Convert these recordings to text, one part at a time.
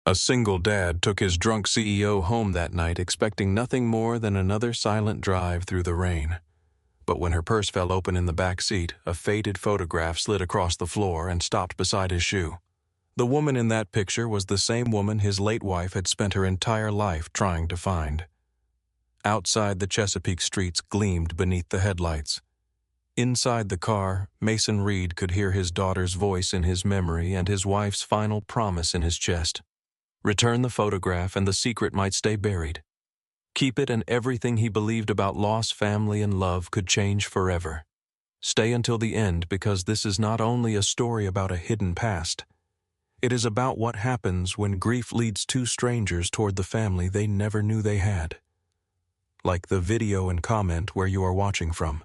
A single dad took his drunk CEO home that night expecting nothing more than another silent drive through the rain. But when her purse fell open in the back seat, a faded photograph slid across the floor and stopped beside his shoe. The woman in that picture was the same woman his late wife had spent her entire life trying to find. Outside, the Chesapeake streets gleamed beneath the headlights. Inside the car, Mason Reed could hear his daughter's voice in his memory and his wife's final promise in his chest. Return the photograph and the secret might stay buried. Keep it and everything he believed about loss, family, and love could change forever. Stay until the end because this is not only a story about a hidden past. It is about what happens when grief leads two strangers toward the family they never knew they had. Like the video and comment where you are watching from.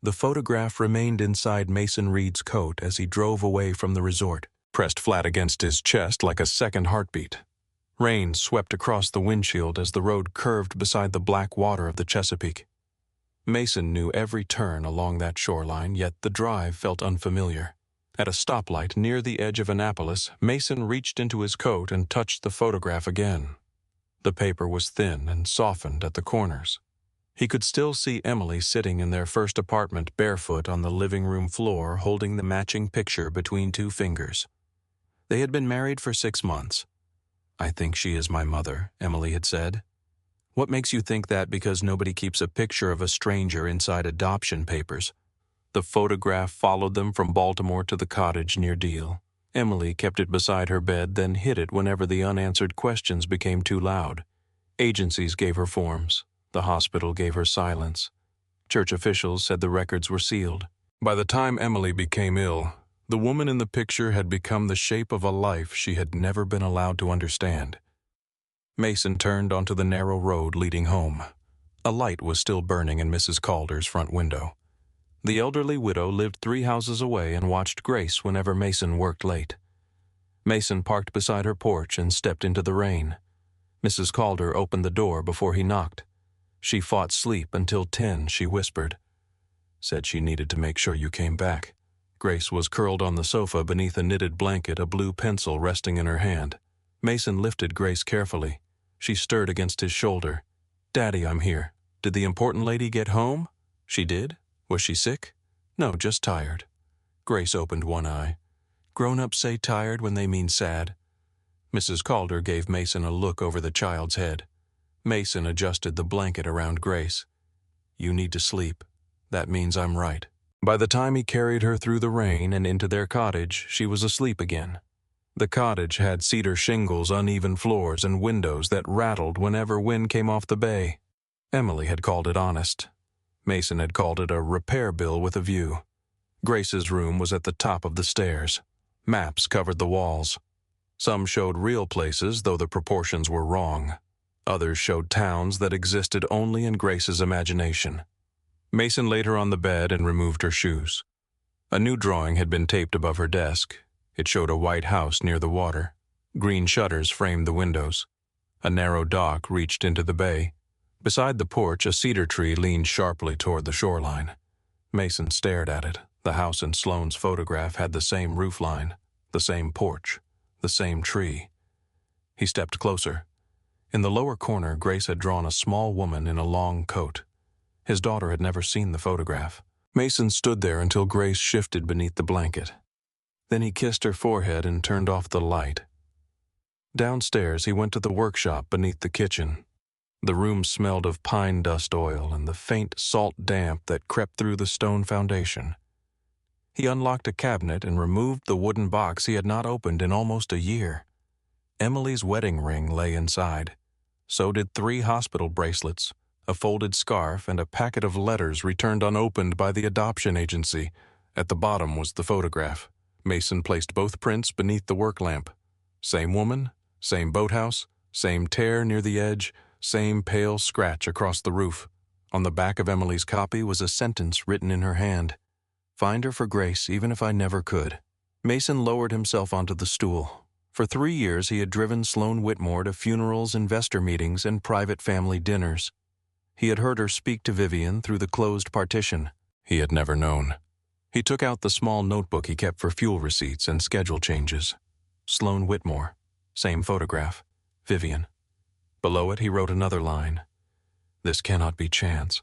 The photograph remained inside Mason Reed's coat as he drove away from the resort, pressed flat against his chest like a second heartbeat. Rain swept across the windshield as the road curved beside the black water of the Chesapeake. Mason knew every turn along that shoreline, yet the drive felt unfamiliar. At a stoplight near the edge of Annapolis, Mason reached into his coat and touched the photograph again. The paper was thin and softened at the corners. He could still see Emily sitting in their first apartment barefoot on the living room floor holding the matching picture between two fingers. They had been married for 6 months. "I think she is my mother," Emily had said. "What makes you think that because nobody keeps a picture of a stranger inside adoption papers?" The photograph followed them from Baltimore to the cottage near Deal. Emily kept it beside her bed, then hid it whenever the unanswered questions became too loud. Agencies gave her forms. The hospital gave her silence. Church officials said the records were sealed. By the time Emily became ill, the woman in the picture had become the shape of a life she had never been allowed to understand. Mason turned onto the narrow road leading home. A light was still burning in Mrs. Calder's front window. The elderly widow lived 3 houses away and watched Grace whenever Mason worked late. Mason parked beside her porch and stepped into the rain. Mrs. Calder opened the door before he knocked. She fought sleep until 10, she whispered. "Said she needed to make sure you came back." Grace was curled on the sofa beneath a knitted blanket, a blue pencil resting in her hand. Mason lifted Grace carefully. She stirred against his shoulder. "Daddy, I'm here. Did the important lady get home?" "She did? Was she sick?" "No, just tired." Grace opened one eye. "Grown-ups say tired when they mean sad." Mrs. Calder gave Mason a look over the child's head. Mason adjusted the blanket around Grace. "You need to sleep. That means I'm right." By the time he carried her through the rain and into their cottage, she was asleep again. The cottage had cedar shingles, uneven floors, and windows that rattled whenever wind came off the bay. Emily had called it honest. Mason had called it a repair bill with a view. Grace's room was at the top of the stairs. Maps covered the walls. Some showed real places, though the proportions were wrong. Others showed towns that existed only in Grace's imagination. Mason laid her on the bed and removed her shoes. A new drawing had been taped above her desk. It showed a white house near the water. Green shutters framed the windows. A narrow dock reached into the bay. Beside the porch, a cedar tree leaned sharply toward the shoreline. Mason stared at it. The house in Sloane's photograph had the same roofline, the same porch, the same tree. He stepped closer. In the lower corner, Grace had drawn a small woman in a long coat. His daughter had never seen the photograph. Mason stood there until Grace shifted beneath the blanket. Then he kissed her forehead and turned off the light. Downstairs, he went to the workshop beneath the kitchen. The room smelled of pine dust oil and the faint salt damp that crept through the stone foundation. He unlocked a cabinet and removed the wooden box he had not opened in almost a year. Emily's wedding ring lay inside. So did 3 hospital bracelets, a folded scarf, and a packet of letters returned unopened by the adoption agency. At the bottom was the photograph. Mason placed both prints beneath the work lamp. Same woman, same boathouse, same tear near the edge, same pale scratch across the roof. On the back of Emily's copy was a sentence written in her hand. "Find her for Grace, even if I never could." Mason lowered himself onto the stool. For 3 years, he had driven Sloane Whitmore to funerals, investor meetings, and private family dinners. He had heard her speak to Vivian through the closed partition. He had never known. He took out the small notebook he kept for fuel receipts and schedule changes. Sloane Whitmore, Same photograph. Vivian. Below it, he wrote another line. This cannot be chance.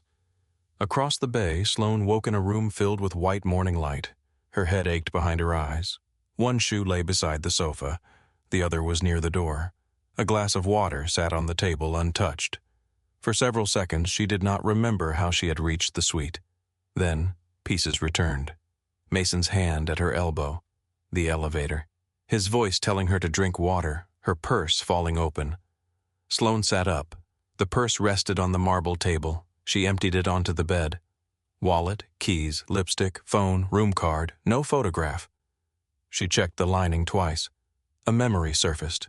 Across the bay, Sloane woke in a room filled with white morning light. Her head ached behind her eyes. One shoe lay beside the sofa. The other was near the door. A glass of water sat on the table untouched. For several seconds, she did not remember how she had reached the suite. Then, pieces returned. Mason's hand at her elbow. The elevator. His voice telling her to drink water, her purse falling open. Sloane sat up. The purse rested on the marble table. She emptied it onto the bed. Wallet, keys, lipstick, phone, room card, no photograph. She checked the lining twice. A memory surfaced.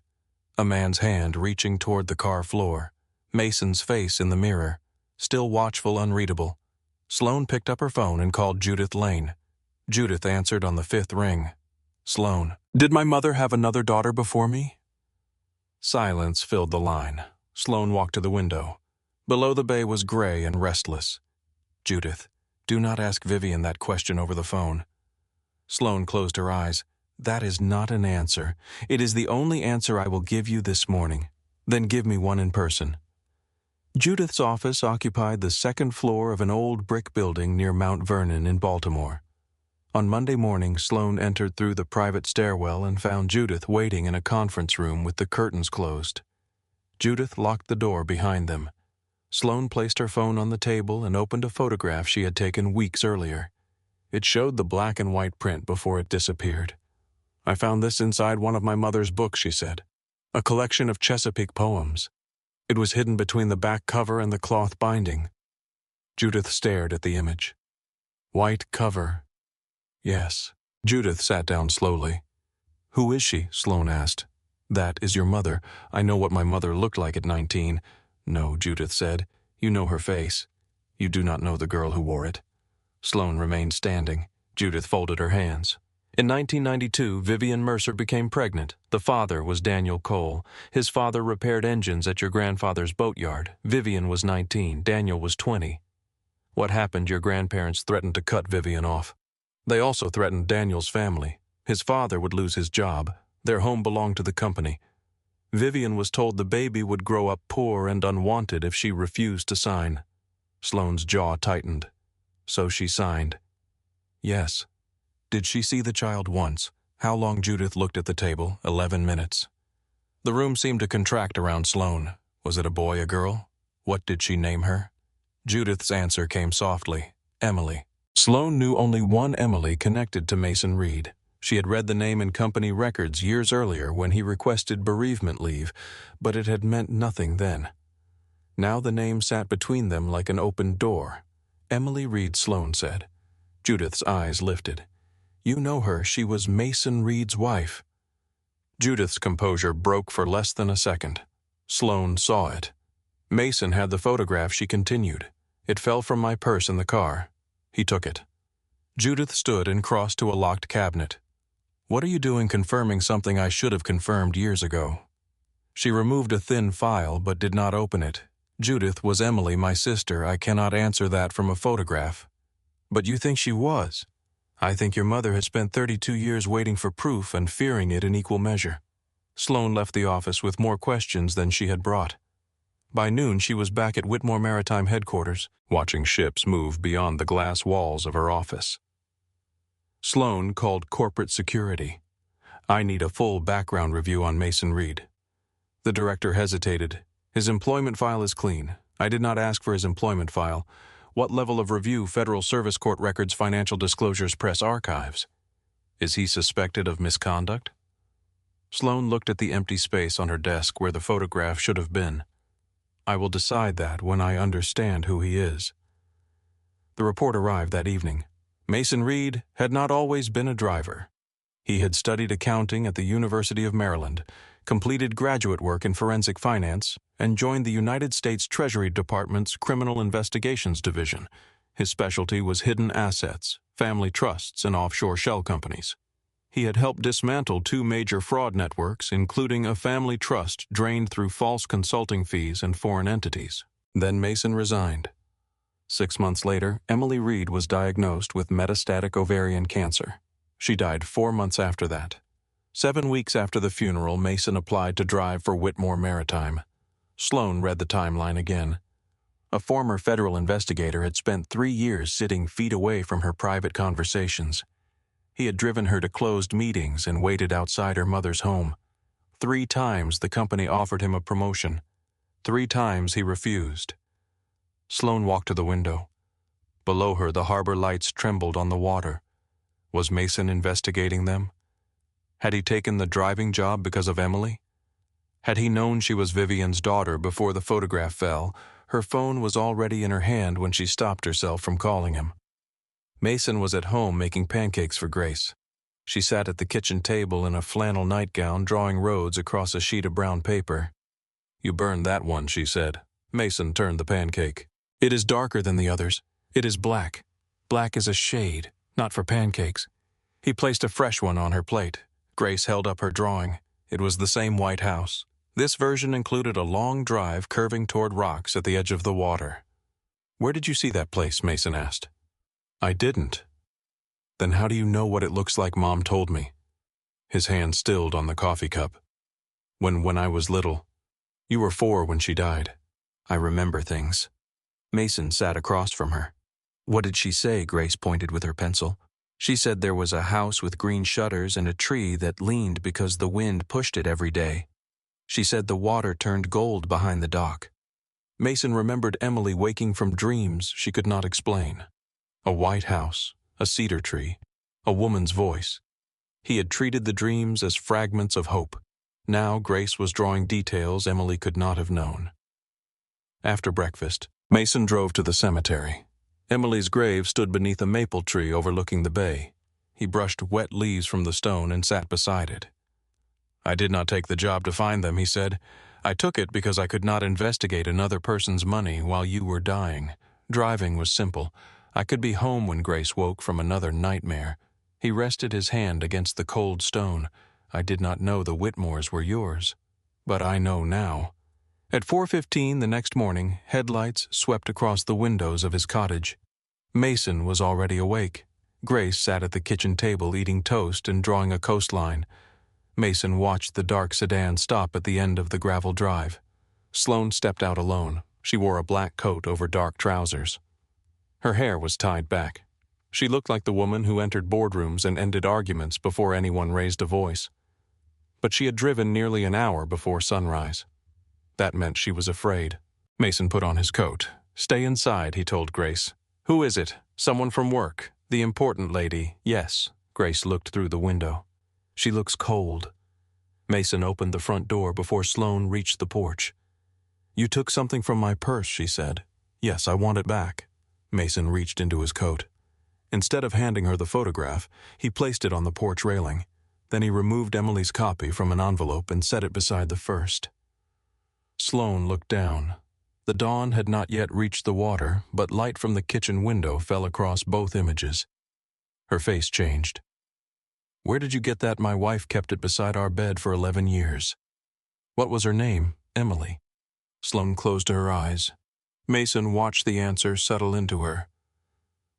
A man's hand reaching toward the car floor. Mason's face in the mirror. Still watchful, unreadable. Sloane picked up her phone and called Judith Lane. Judith answered on the 5th ring. Sloane. Did my mother have another daughter before me? Silence filled the line. Sloane walked to the window. Below the bay was gray and restless. Judith, do not ask Vivian that question over the phone. Sloane closed her eyes. That is not an answer. It is the only answer I will give you this morning. Then give me one in person. Judith's office occupied the 2nd floor of an old brick building near Mount Vernon in Baltimore. On Monday morning, Sloane entered through the private stairwell and found Judith waiting in a conference room with the curtains closed. Judith locked the door behind them. Sloane placed her phone on the table and opened a photograph she had taken weeks earlier. It showed the black and white print before it disappeared. I found this inside one of my mother's books, she said. A collection of Chesapeake poems. It was hidden between the back cover and the cloth binding. Judith stared at the image. White cover. Yes. Judith sat down slowly. Who is she? Sloane asked. That is your mother. I know what my mother looked like at 19. No, Judith said. You know her face. You do not know the girl who wore it. Sloane remained standing. Judith folded her hands. In 1992, Vivian Mercer became pregnant. The father was Daniel Cole. His father repaired engines at your grandfather's boatyard. Vivian was 19. Daniel was 20. What happened? Your grandparents threatened to cut Vivian off. They also threatened Daniel's family. His father would lose his job. Their home belonged to the company. Vivian was told the baby would grow up poor and unwanted if she refused to sign. Sloane's jaw tightened. So she signed. Yes. Did she see the child once? How long? Judith looked at the table. 11 minutes. The room seemed to contract around Sloane. Was it a boy, a girl? What did she name her? Judith's answer came softly. Emily. Sloane knew only one Emily connected to Mason Reed. She had read the name in company records years earlier when he requested bereavement leave, but it had meant nothing then. Now the name sat between them like an open door. Emily Reed, Sloane said. Judith's eyes lifted. You know her. She was Mason Reed's wife. Judith's composure broke for less than a second. Sloane saw it. Mason had the photograph, she continued. It fell from my purse in the car. He took it. Judith stood and crossed to a locked cabinet. What are you doing confirming something I should have confirmed years ago? She removed a thin file but did not open it. Judith, was Emily my sister? I cannot answer that from a photograph. But you think she was? I think your mother has spent 32 years waiting for proof and fearing it in equal measure. Sloane left the office with more questions than she had brought. By noon, she was back at Whitmore Maritime headquarters, watching ships move beyond the glass walls of her office. Sloane called corporate security. I need a full background review on Mason Reed. The director hesitated. His employment file is clean. I did not ask for his employment file. What level of review? Federal Service Court records, financial disclosures, press archives. Is he suspected of misconduct? Sloane looked at the empty space on her desk where the photograph should have been. I will decide that when I understand who he is. The report arrived that evening. Mason Reed had not always been a driver. He had studied accounting at the University of Maryland, completed graduate work in forensic finance, and joined the United States Treasury Department's Criminal Investigations Division. His specialty was hidden assets, family trusts, and offshore shell companies. He had helped dismantle 2 major fraud networks, including a family trust drained through false consulting fees and foreign entities. Then Mason resigned. 6 months later, Emily Reed was diagnosed with metastatic ovarian cancer. She died 4 months after that. 7 weeks after the funeral, Mason applied to drive for Whitmore Maritime. Sloane read the timeline again. A former federal investigator had spent 3 years sitting feet away from her private conversations. He had driven her to closed meetings and waited outside her mother's home. 3 times the company offered him a promotion. 3 times he refused. Sloane walked to the window. Below her, the harbor lights trembled on the water. Was Mason investigating them? Had he taken the driving job because of Emily? Had he known she was Vivian's daughter before the photograph fell? Her phone was already in her hand when she stopped herself from calling him. Mason was at home making pancakes for Grace. She sat at the kitchen table in a flannel nightgown, drawing roads across a sheet of brown paper. "You burned that one," she said. Mason turned the pancake. "It is darker than the others. It is black. Black is a shade, not for pancakes." He placed a fresh one on her plate. Grace held up her drawing. It was the same white house. This version included a long drive curving toward rocks at the edge of the water. "Where did you see that place?" Mason asked. "I didn't." "Then how do you know what it looks like Mom told me?" His hand stilled on the coffee cup. When I was little. You were 4 when she died." "I remember things." Mason sat across from her. "What did she say?" Grace pointed with her pencil. "She said there was a house with green shutters and a tree that leaned because the wind pushed it every day. She said the water turned gold behind the dock." Mason remembered Emily waking from dreams she could not explain. A white house, a cedar tree, a woman's voice. He had treated the dreams as fragments of hope. Now Grace was drawing details Emily could not have known. After breakfast, Mason drove to the cemetery. Emily's grave stood beneath a maple tree overlooking the bay. He brushed wet leaves from the stone and sat beside it. "I did not take the job to find them," he said. "I took it because I could not investigate another person's money while you were dying. Driving was simple. I could be home when Grace woke from another nightmare." He rested his hand against the cold stone. "I did not know the Whitmores were yours. But I know now." At 4:15 the next morning, headlights swept across the windows of his cottage. Mason was already awake. Grace sat at the kitchen table eating toast and drawing a coastline. Mason watched the dark sedan stop at the end of the gravel drive. Sloane stepped out alone. She wore a black coat over dark trousers. Her hair was tied back. She looked like the woman who entered boardrooms and ended arguments before anyone raised a voice. But she had driven nearly an hour before sunrise. That meant she was afraid. Mason put on his coat. "Stay inside," he told Grace. "Who is it? Someone from work? The important lady?" "Yes." Grace looked through the window. "She looks cold." Mason opened the front door before Sloane reached the porch. "You took something from my purse," she said. "Yes, I want it back." Mason reached into his coat. Instead of handing her the photograph, he placed it on the porch railing. Then he removed Emily's copy from an envelope and set it beside the first. Sloane looked down. The dawn had not yet reached the water, but light from the kitchen window fell across both images. Her face changed. "Where did you get that? My wife kept it beside our bed for 11 years. "What was her name?" "Emily." Sloane closed her eyes. Mason watched the answer settle into her.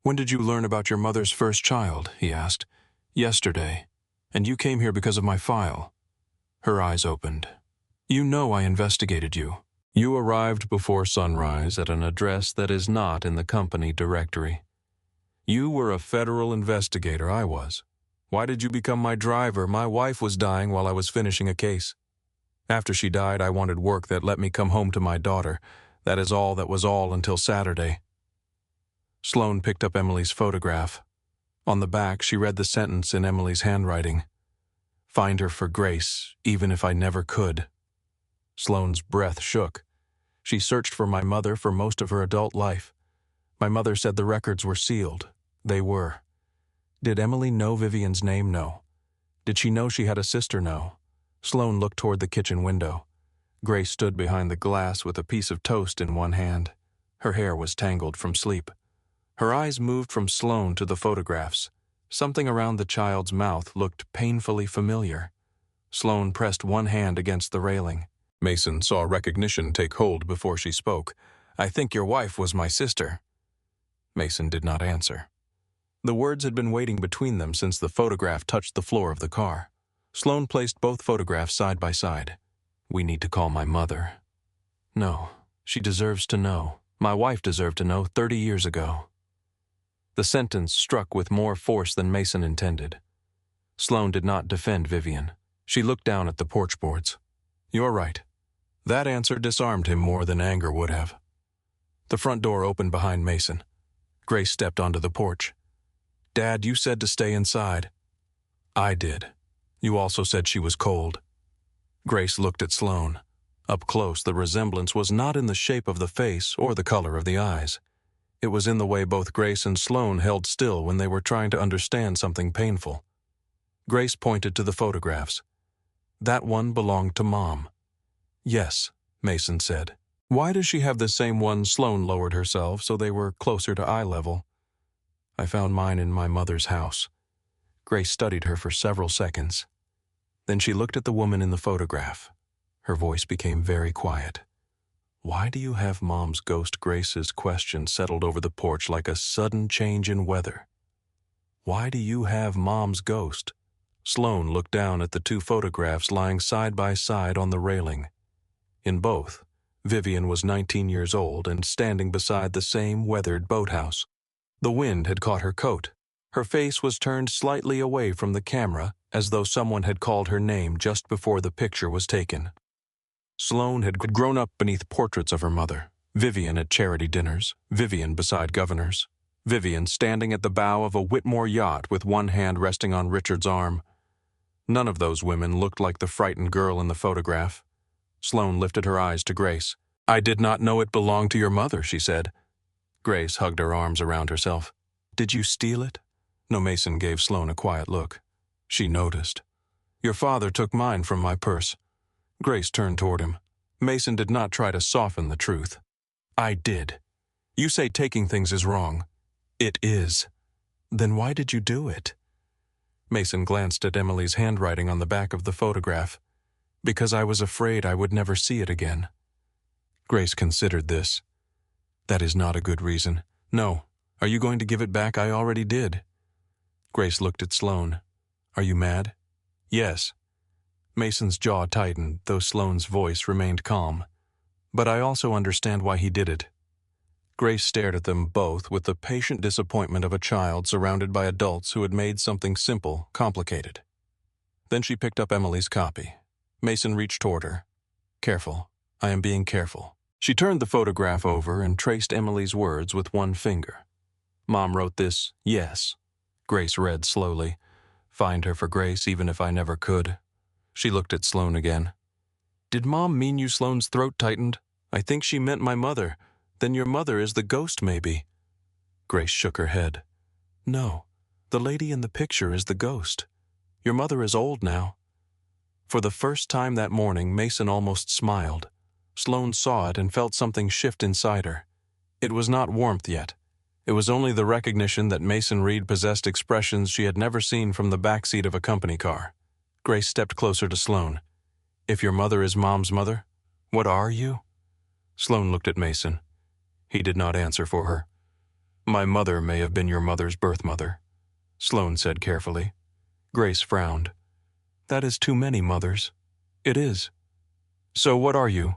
"When did you learn about your mother's first child?" he asked. "Yesterday. And you came here because of my file." Her eyes opened. "You know I investigated you. You arrived before sunrise at an address that is not in the company directory. You were a federal investigator, I was. Why did you become my driver? My wife was dying while I was finishing a case. After she died, I wanted work that let me come home to my daughter. That is all that was all until Saturday." Sloane picked up Emily's photograph. On the back, she read the sentence in Emily's handwriting. "Find her for Grace, even if I never could." Sloane's breath shook. "She searched for my mother for most of her adult life. My mother said the records were sealed. They were. Did Emily know Vivian's name? No. Did she know she had a sister? No." Sloane looked toward the kitchen window. Grace stood behind the glass with a piece of toast in one hand. Her hair was tangled from sleep. Her eyes moved from Sloane to the photographs. Something around the child's mouth looked painfully familiar. Sloane pressed one hand against the railing. Mason saw recognition take hold before she spoke. "I think your wife was my sister." Mason did not answer. The words had been waiting between them since the photograph touched the floor of the car. Sloane placed both photographs side by side. "We need to call my mother." "No, she deserves to know. My wife deserved to know 30 years ago." The sentence struck with more force than Mason intended. Sloane did not defend Vivian. She looked down at the porch boards. "You're right." That answer disarmed him more than anger would have. The front door opened behind Mason. Grace stepped onto the porch. "Dad, you said to stay inside." "I did. You also said she was cold." Grace looked at Sloane. Up close, the resemblance was not in the shape of the face or the color of the eyes. It was in the way both Grace and Sloane held still when they were trying to understand something painful. Grace pointed to the photographs. "That one belonged to Mom." "Yes," Mason said. "Why does she have the same one?" Sloane lowered herself so they were closer to eye level. "I found mine in my mother's house." Grace studied her for several seconds. Then she looked at the woman in the photograph. Her voice became very quiet. "Why do you have Mom's ghost?" Grace's question settled over the porch like a sudden change in weather. "Why do you have Mom's ghost?" Sloane looked down at the two photographs lying side by side on the railing. In both, Vivian was 19 years old and standing beside the same weathered boathouse. The wind had caught her coat. Her face was turned slightly away from the camera, as though someone had called her name just before the picture was taken. Sloane had grown up beneath portraits of her mother. Vivian at charity dinners, Vivian beside governors, Vivian standing at the bow of a Whitmore yacht with one hand resting on Richard's arm. None of those women looked like the frightened girl in the photograph. Sloane lifted her eyes to Grace. "I did not know it belonged to your mother," she said. Grace hugged her arms around herself. "Did you steal it?" No. Mason gave Sloane a quiet look. She noticed. "Your father took mine from my purse." Grace turned toward him. Mason did not try to soften the truth. "I did. You say taking things is wrong." "It is." "Then why did you do it?" Mason glanced at Emily's handwriting on the back of the photograph. "Because I was afraid I would never see it again." Grace considered this. "That is not a good reason." "No. Are you going to give it back?" "I already did." Grace looked at Sloane. "Are you mad?" "Yes." Mason's jaw tightened, though Sloane's voice remained calm. "But I also understand why he did it." Grace stared at them both with the patient disappointment of a child surrounded by adults who had made something simple complicated. Then she picked up Emily's copy. Mason reached toward her. "Careful. I am being careful." She turned the photograph over and traced Emily's words with one finger. "Mom wrote this, yes." Grace read slowly. "Find her for Grace even if I never could." She looked at Sloane again. "Did Mom mean you?" Sloane's throat tightened. "I think she meant my mother. Then your mother is the ghost, maybe." Grace shook her head. "No, the lady in the picture is the ghost. Your mother is old now." For the first time that morning, Mason almost smiled. Sloane saw it and felt something shift inside her. It was not warmth yet. It was only the recognition that Mason Reed possessed expressions she had never seen from the backseat of a company car. Grace stepped closer to Sloane. "If your mother is Mom's mother, what are you?" Sloane looked at Mason. He did not answer for her. "My mother may have been your mother's birth mother," Sloane said carefully. Grace frowned. "That is too many mothers." "It is." "So what are you?"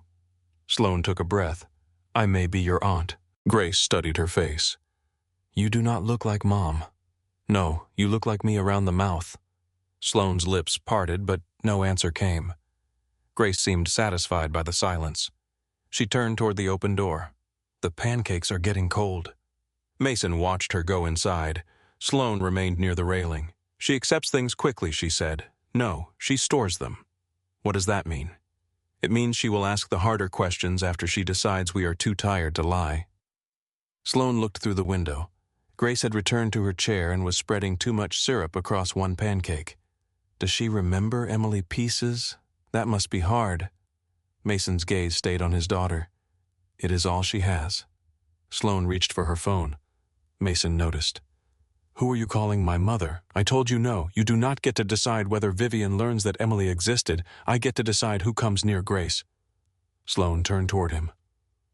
Sloane took a breath. "I may be your aunt." Grace studied her face. "You do not look like Mom." "No, you look like me around the mouth." Sloane's lips parted, but no answer came. Grace seemed satisfied by the silence. She turned toward the open door. "The pancakes are getting cold." Mason watched her go inside. Sloane remained near the railing. "She accepts things quickly," she said. "No, she stores them." "What does that mean?" "It means she will ask the harder questions after she decides we are too tired to lie." Sloane looked through the window. Grace had returned to her chair and was spreading too much syrup across one pancake. Does she remember Emily Pieces? That must be hard. Mason's gaze stayed on his daughter. It is all she has. Sloane reached for her phone. Mason noticed. "Who are you calling my mother? I told you no. You do not get to decide whether Vivian learns that Emily existed. I get to decide who comes near Grace." Sloane turned toward him.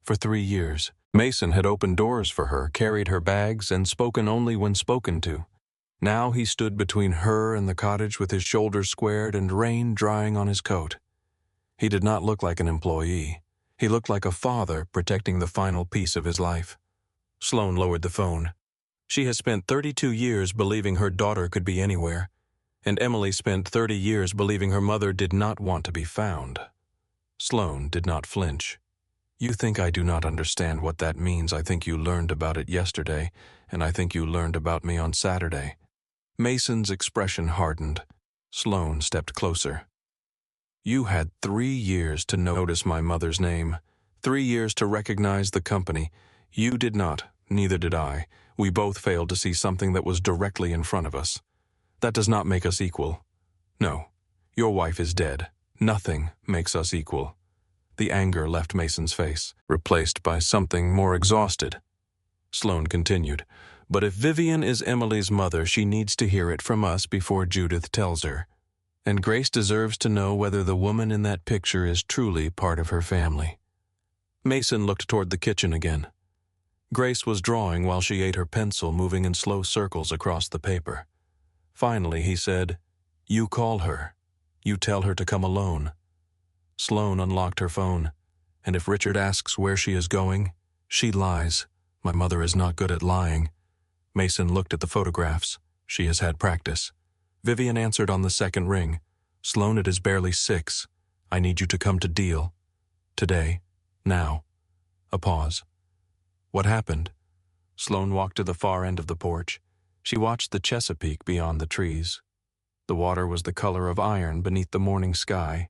For 3 years, Mason had opened doors for her, carried her bags, and spoken only when spoken to. Now he stood between her and the cottage with his shoulders squared and rain drying on his coat. He did not look like an employee. He looked like a father protecting the final piece of his life. Sloane lowered the phone. She has spent 32 years believing her daughter could be anywhere, and Emily spent 30 years believing her mother did not want to be found. Sloane did not flinch. "You think I do not understand what that means. I think you learned about it yesterday, and I think you learned about me on Saturday." Mason's expression hardened. Sloane stepped closer. "You had 3 years to notice my mother's name, 3 years to recognize the company. You did not, neither did I. We both failed to see something that was directly in front of us. That does not make us equal. No, your wife is dead. Nothing makes us equal." The anger left Mason's face, replaced by something more exhausted. Sloane continued, "But if Vivian is Emily's mother, she needs to hear it from us before Judith tells her. And Grace deserves to know whether the woman in that picture is truly part of her family." Mason looked toward the kitchen again. Grace was drawing while she ate her pencil, moving in slow circles across the paper. Finally, he said, "You call her. You tell her to come alone." Sloane unlocked her phone. "And if Richard asks where she is going, she lies. My mother is not good at lying." Mason looked at the photographs. "She has had practice." Vivian answered on the second ring. "Sloane, it is barely 6. I need you to come to deal. Today. Now." A pause. "What happened?" Sloane walked to the far end of the porch. She watched the Chesapeake beyond the trees. The water was the color of iron beneath the morning sky.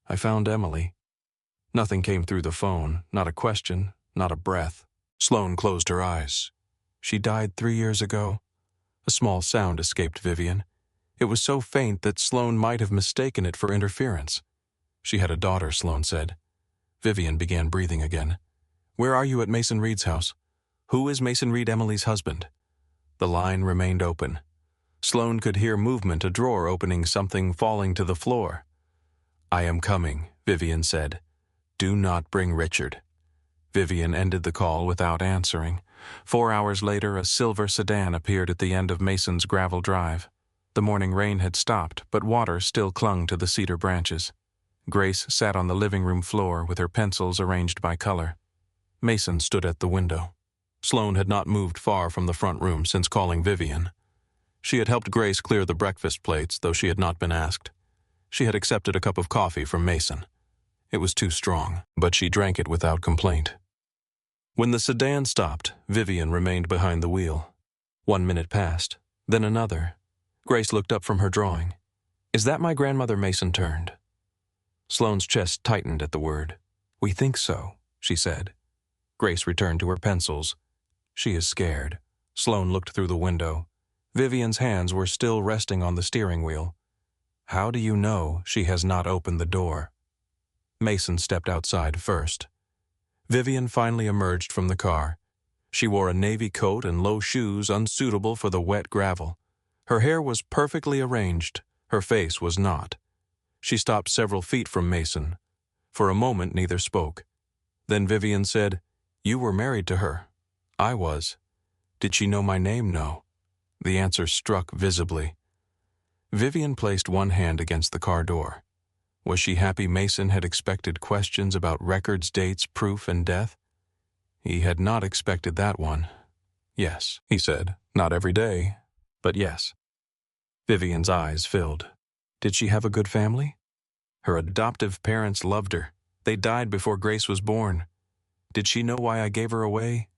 "I found Emily." Nothing came through the phone, not a question, not a breath. Sloane closed her eyes. "She died 3 years ago." A small sound escaped Vivian. It was so faint that Sloane might have mistaken it for interference. "She had a daughter," Sloane said. Vivian began breathing again. "Where are you at Mason Reed's house? Who is Mason Reed, Emily's husband?" The line remained open. Sloane could hear movement, a drawer opening, something falling to the floor. "I am coming," Vivian said. "Do not bring Richard." Vivian ended the call without answering. 4 hours later, a silver sedan appeared at the end of Mason's gravel drive. The morning rain had stopped, but water still clung to the cedar branches. Grace sat on the living room floor with her pencils arranged by color. Mason stood at the window. Sloane had not moved far from the front room since calling Vivian. She had helped Grace clear the breakfast plates, though she had not been asked. She had accepted a cup of coffee from Mason. It was too strong, but she drank it without complaint. When the sedan stopped, Vivian remained behind the wheel. 1 minute passed, then another. Grace looked up from her drawing. "Is that my grandmother?" Mason turned. Sloane's chest tightened at the word. "We think so," she said. Grace returned to her pencils. "She is scared." Sloane looked through the window. Vivian's hands were still resting on the steering wheel. "How do you know she has not opened the door?" Mason stepped outside first. Vivian finally emerged from the car. She wore a navy coat and low shoes unsuitable for the wet gravel. Her hair was perfectly arranged. Her face was not. She stopped several feet from Mason. For a moment, neither spoke. Then Vivian said, "You were married to her." "I was." "Did she know my name?" "No." The answer struck visibly. Vivian placed one hand against the car door. Was she happy Mason had expected questions about records, dates, proof, and death? He had not expected that one. "Yes," he said. "Not every day, but yes." Vivian's eyes filled. Did she have a good family? Her adoptive parents loved her. They died before Grace was born. Did she know why I gave her away?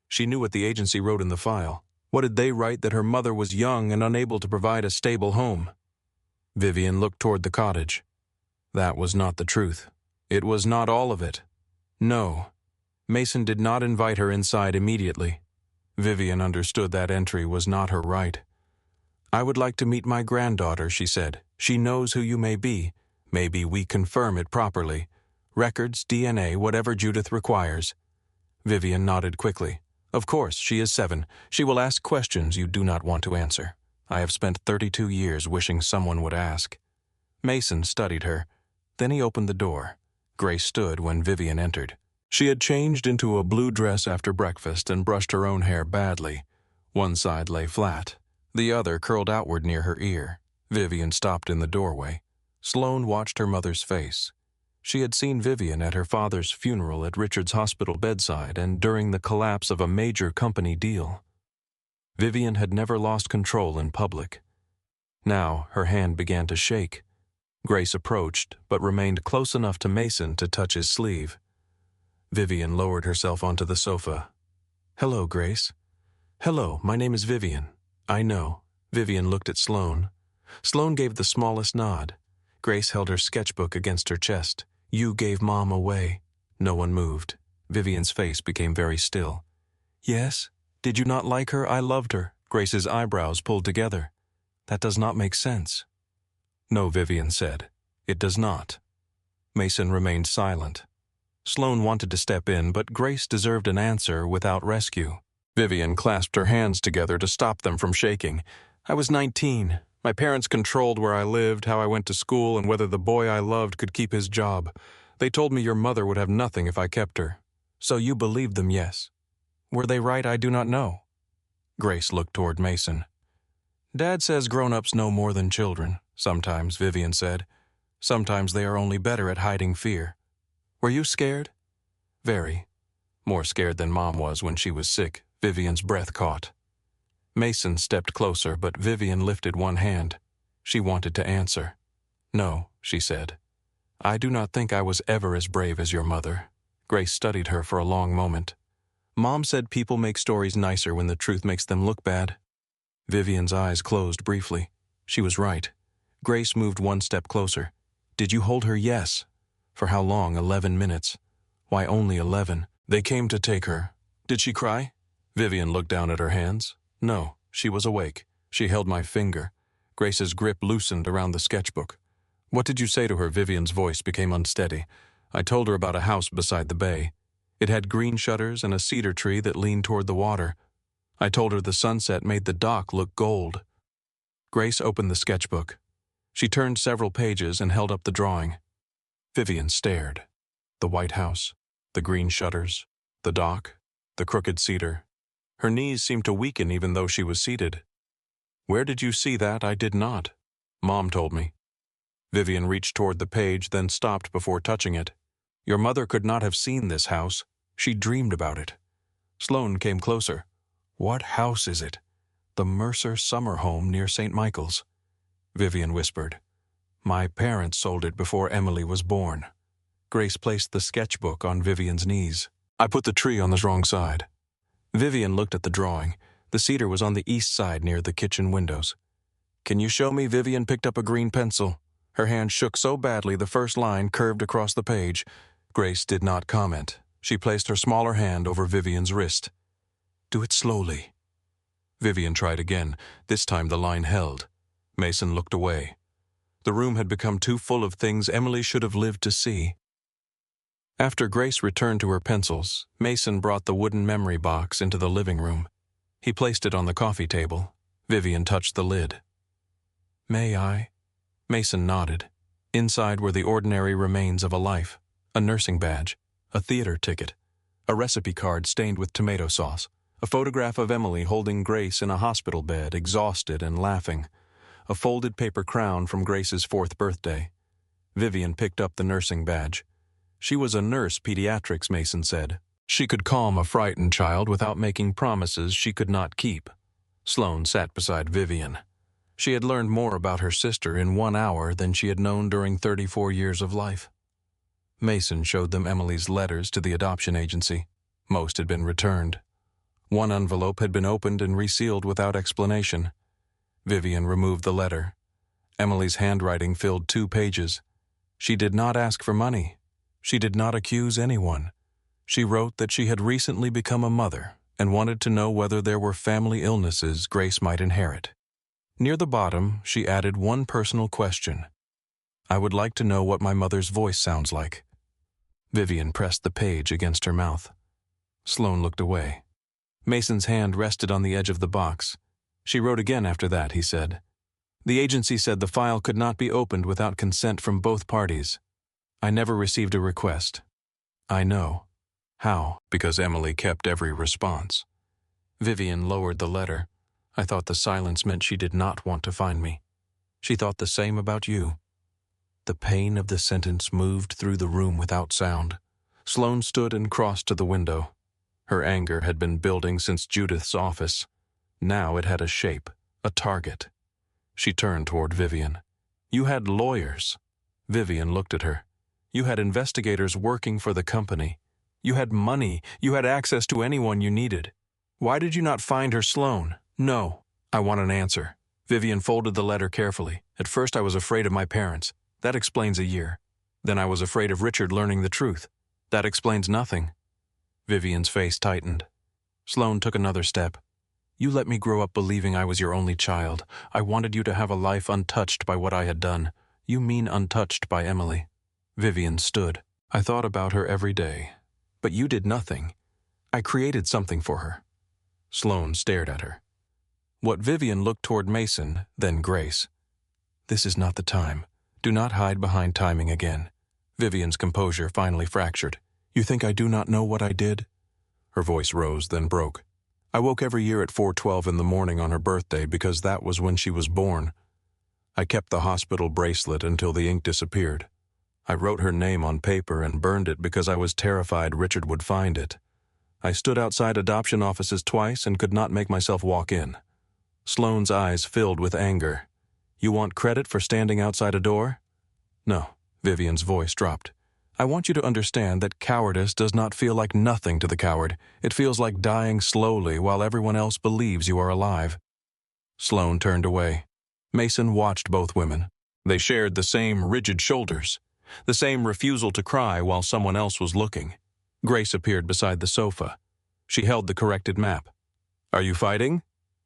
She knew what the agency wrote in the file. What did they write? That her mother was young and unable to provide a stable home. Vivian looked toward the cottage. That was not the truth. It was not all of it. No. Mason did not invite her inside immediately. Vivian understood that entry was not her right. "I would like to meet my granddaughter," she said. "She knows who you may be. Maybe we confirm it properly. Records, DNA, whatever Judith requires." Vivian nodded quickly. "Of course, she is 7. She will ask questions you do not want to answer. I have spent 32 years wishing someone would ask." Mason studied her. Then he opened the door. Grace stood when Vivian entered. She had changed into a blue dress after breakfast and brushed her own hair badly. One side lay flat. The other curled outward near her ear. Vivian stopped in the doorway. Sloane watched her mother's face. She had seen Vivian at her father's funeral at Richard's hospital bedside and during the collapse of a major company deal. Vivian had never lost control in public. Now her hand began to shake. Grace approached, but remained close enough to Mason to touch his sleeve. Vivian lowered herself onto the sofa. "Hello, Grace." "Hello, my name is Vivian." "I know." Vivian looked at Sloane. Sloane gave the smallest nod. Grace held her sketchbook against her chest. "You gave Mom away." No one moved. Vivian's face became very still. "Yes? Did you not like her? I loved her." Grace's eyebrows pulled together. "That does not make sense." "No," Vivian said. "It does not." Mason remained silent. Sloane wanted to step in, but Grace deserved an answer without rescue. Vivian clasped her hands together to stop them from shaking. "I was 19. My parents controlled where I lived, how I went to school, and whether the boy I loved could keep his job. They told me your mother would have nothing if I kept her. So you believed them, yes. Were they right? I do not know." Grace looked toward Mason. "Dad says grown-ups know more than children. Sometimes," Vivian said. "Sometimes they are only better at hiding fear." "Were you scared?" "Very. More scared than Mom was when she was sick." Vivian's breath caught. Mason stepped closer, but Vivian lifted one hand. She wanted to answer. "No," she said. "I do not think I was ever as brave as your mother." Grace studied her for a long moment. "Mom said people make stories nicer when the truth makes them look bad." Vivian's eyes closed briefly. She was right. Grace moved one step closer. "Did you hold her?" "Yes." "For how long?" 11 minutes. "Why only 11? They came to take her." "Did she cry?" Vivian looked down at her hands. "No, she was awake. She held my finger." Grace's grip loosened around the sketchbook. "What did you say to her?" Vivian's voice became unsteady. "I told her about a house beside the bay. It had green shutters and a cedar tree that leaned toward the water. I told her the sunset made the dock look gold." Grace opened the sketchbook. She turned several pages and held up the drawing. Vivian stared. The white house, the green shutters, the dock, the crooked cedar. Her knees seemed to weaken even though she was seated. "Where did you see that?" "I did not. Mom told me." Vivian reached toward the page, then stopped before touching it. "Your mother could not have seen this house. She dreamed about it." Sloane came closer. "What house is it?" "The Mercer summer home near St. Michael's." Vivian whispered. "My parents sold it before Emily was born." Grace placed the sketchbook on Vivian's knees. "I put the tree on the wrong side." Vivian looked at the drawing. The cedar was on the east side near the kitchen windows. "Can you show me?" Vivian picked up a green pencil. Her hand shook so badly the first line curved across the page. Grace did not comment. She placed her smaller hand over Vivian's wrist. "Do it slowly." Vivian tried again. This time the line held. Mason looked away. The room had become too full of things Emily should have lived to see. After Grace returned to her pencils, Mason brought the wooden memory box into the living room. He placed it on the coffee table. Vivian touched the lid. "May I?" Mason nodded. Inside were the ordinary remains of a life: a nursing badge, a theater ticket, a recipe card stained with tomato sauce, a photograph of Emily holding Grace in a hospital bed, exhausted and laughing, a folded paper crown from Grace's 4th birthday. Vivian picked up the nursing badge. She was a nurse pediatrics, Mason said. She could calm a frightened child without making promises she could not keep. Sloane sat beside Vivian. She had learned more about her sister in 1 hour than she had known during 34 years of life. Mason showed them Emily's letters to the adoption agency. Most had been returned. One envelope had been opened and resealed without explanation. Vivian removed the letter. Emily's handwriting filled 2 pages. She did not ask for money. She did not accuse anyone. She wrote that she had recently become a mother and wanted to know whether there were family illnesses Grace might inherit. Near the bottom, she added one personal question. "I would like to know what my mother's voice sounds like." Vivian pressed the page against her mouth. Sloane looked away. Mason's hand rested on the edge of the box. "She wrote again after that," he said. "The agency said the file could not be opened without consent from both parties. I never received a request." "I know." "How?" "Because Emily kept every response." Vivian lowered the letter. I thought the silence meant she did not want to find me. She thought the same about you. The pain of the sentence moved through the room without sound. Sloane stood and crossed to the window. Her anger had been building since Judith's office. Now it had a shape, a target. She turned toward Vivian. You had lawyers. Vivian looked at her. You had investigators working for the company. You had money. You had access to anyone you needed. Why did you not find her, Sloane? No. I want an answer. Vivian folded the letter carefully. At first I was afraid of my parents. That explains a year. Then I was afraid of Richard learning the truth. That explains nothing. Vivian's face tightened. Sloane took another step. You let me grow up believing I was your only child. I wanted you to have a life untouched by what I had done. You mean untouched by Emily. Vivian stood. I thought about her every day. But you did nothing. I created something for her. Sloane stared at her. What Vivian looked toward Mason, then Grace. This is not the time. Do not hide behind timing again. Vivian's composure finally fractured. You think I do not know what I did? Her voice rose, then broke. I woke every year at 4:12 in the morning on her birthday because that was when she was born. I kept the hospital bracelet until the ink disappeared. I wrote her name on paper and burned it because I was terrified Richard would find it. I stood outside adoption offices twice and could not make myself walk in. Sloane's eyes filled with anger. You want credit for standing outside a door? No, Vivian's voice dropped. I want you to understand that cowardice does not feel like nothing to the coward. It feels like dying slowly while everyone else believes you are alive. Sloane turned away. Mason watched both women. They shared the same rigid shoulders, the same refusal to cry while someone else was looking. Grace appeared beside the sofa. She held the corrected map. Are you fighting?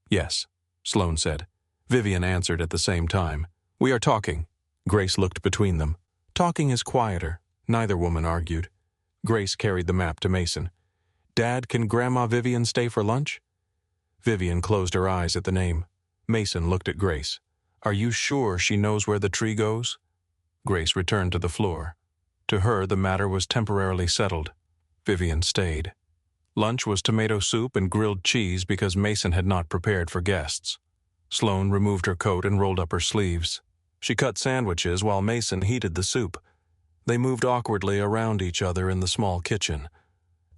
Yes, Sloane said. Vivian answered at the same time. We are talking. Grace looked between them. Talking is quieter. Neither woman argued. Grace carried the map to Mason. Dad, can Grandma Vivian stay for lunch? Vivian closed her eyes at the name. Mason looked at Grace. Are you sure she knows where the tree goes? Grace returned to the floor. To her, the matter was temporarily settled. Vivian stayed. Lunch was tomato soup and grilled cheese because Mason had not prepared for guests. Sloane removed her coat and rolled up her sleeves. She cut sandwiches while Mason heated the soup. They moved awkwardly around each other in the small kitchen.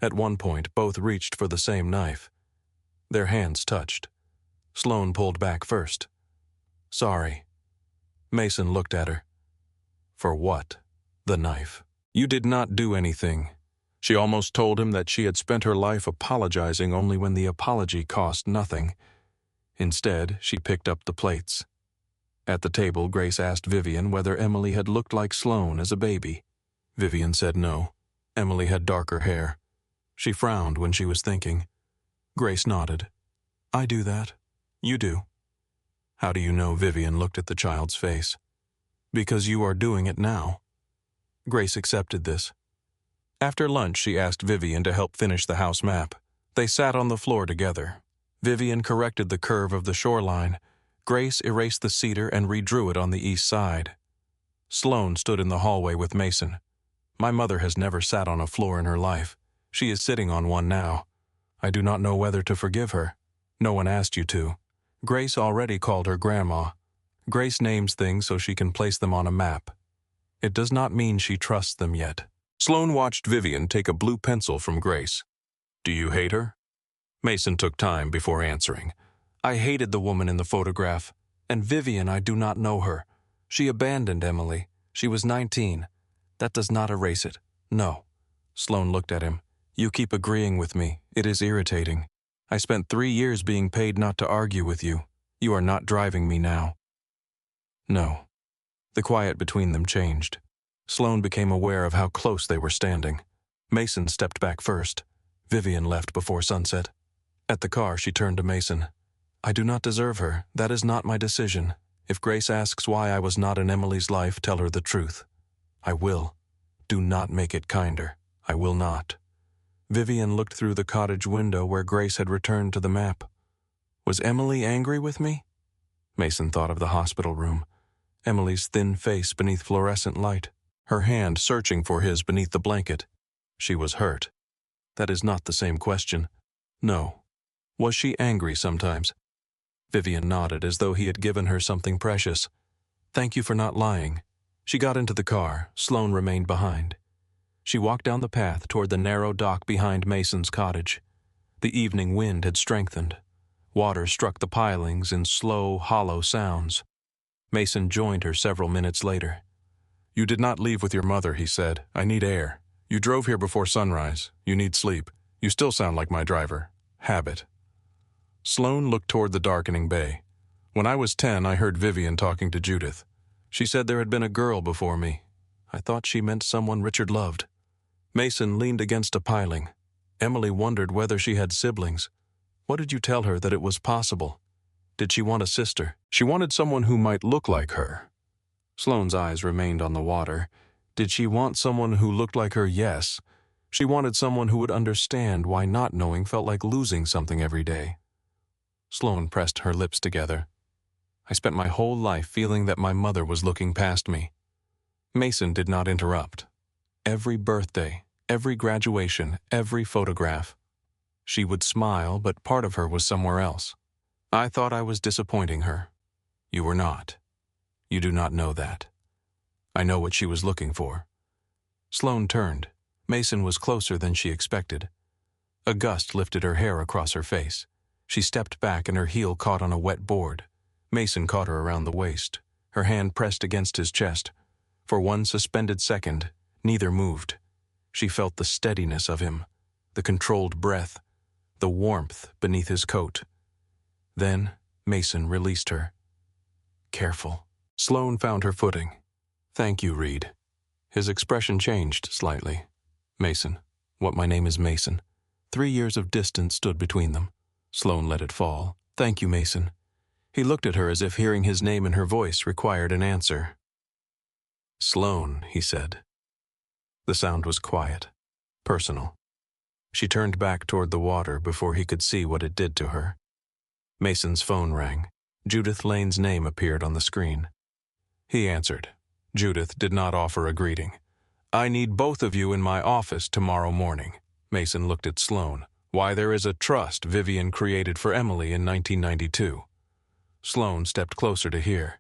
At one point, both reached for the same knife. Their hands touched. Sloane pulled back first. Sorry. Mason looked at her. For what? The knife. You did not do anything. She almost told him that she had spent her life apologizing only when the apology cost nothing. Instead, she picked up the plates. At the table, Grace asked Vivian whether Emily had looked like Sloane as a baby. Vivian said no. Emily had darker hair. She frowned when she was thinking. Grace nodded. I do that. You do. How do you know? Vivian looked at the child's face. Because you are doing it now. Grace accepted this. After lunch, she asked Vivian to help finish the house map. They sat on the floor together. Vivian corrected the curve of the shoreline. Grace erased the cedar and redrew it on the east side. Sloane stood in the hallway with Mason. My mother has never sat on a floor in her life. She is sitting on one now. I do not know whether to forgive her. No one asked you to. Grace already called her Grandma. Grace names things so she can place them on a map. It does not mean she trusts them yet. Sloane watched Vivian take a blue pencil from Grace. Do you hate her? Mason took time before answering. I hated the woman in the photograph. And Vivian, I do not know her. She abandoned Emily. She was 19. That does not erase it. No. Sloane looked at him. You keep agreeing with me. It is irritating. I spent 3 years being paid not to argue with you. You are not driving me now. No. The quiet between them changed. Sloane became aware of how close they were standing. Mason stepped back first. Vivian left before sunset. At the car, she turned to Mason. I do not deserve her. That is not my decision. If Grace asks why I was not in Emily's life, tell her the truth. I will. Do not make it kinder. I will not. Vivian looked through the cottage window where Grace had returned to the map. Was Emily angry with me? Mason thought of the hospital room. Emily's thin face beneath fluorescent light. Her hand searching for his beneath the blanket. She was hurt. That is not the same question. No. Was she angry sometimes? Vivian nodded as though he had given her something precious. Thank you for not lying. She got into the car. Sloane remained behind. She walked down the path toward the narrow dock behind Mason's cottage. The evening wind had strengthened. Water struck the pilings in slow, hollow sounds. Mason joined her several minutes later. You did not leave with your mother, he said. I need air. You drove here before sunrise. You need sleep. You still sound like my driver. Habit. Sloane looked toward the darkening bay. When I was 10, I heard Vivian talking to Judith. She said there had been a girl before me. I thought she meant someone Richard loved. Mason leaned against a piling. Emily wondered whether she had siblings. What did you tell her that it was possible? Did she want a sister? She wanted someone who might look like her. Sloane's eyes remained on the water. Did she want someone who looked like her? Yes. She wanted someone who would understand why not knowing felt like losing something every day. Sloane pressed her lips together. I spent my whole life feeling that my mother was looking past me. Mason did not interrupt. Every birthday, every graduation, every photograph. She would smile, but part of her was somewhere else. I thought I was disappointing her. You were not. You do not know that. I know what she was looking for. Sloane turned. Mason was closer than she expected. A gust lifted her hair across her face. She stepped back and her heel caught on a wet board. Mason caught her around the waist. Her hand pressed against his chest. For one suspended second, neither moved. She felt the steadiness of him, the controlled breath, the warmth beneath his coat. Then Mason released her. Careful. Sloane found her footing. Thank you, Reed. His expression changed slightly. Mason. What, my name is Mason. 3 years of distance stood between them. Sloane let it fall. Thank you, Mason. He looked at her as if hearing his name in her voice required an answer. Sloane, he said. The sound was quiet, personal. She turned back toward the water before he could see what it did to her. Mason's phone rang. Judith Lane's name appeared on the screen. He answered. Judith did not offer a greeting. I need both of you in my office tomorrow morning. Mason looked at Sloane. Why, there is a trust Vivian created for Emily in 1992. Sloane stepped closer to hear.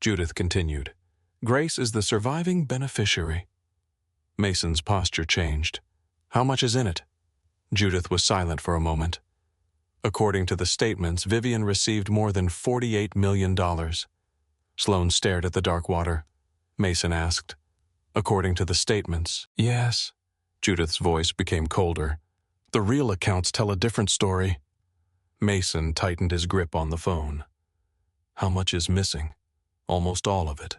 Judith continued. Grace is the surviving beneficiary. Mason's posture changed. How much is in it? Judith was silent for a moment. According to the statements, Vivian received more than $48 million. Sloane stared at the dark water. Mason asked. According to the statements, yes. Judith's voice became colder. The real accounts tell a different story. Mason tightened his grip on the phone. How much is missing? Almost all of it.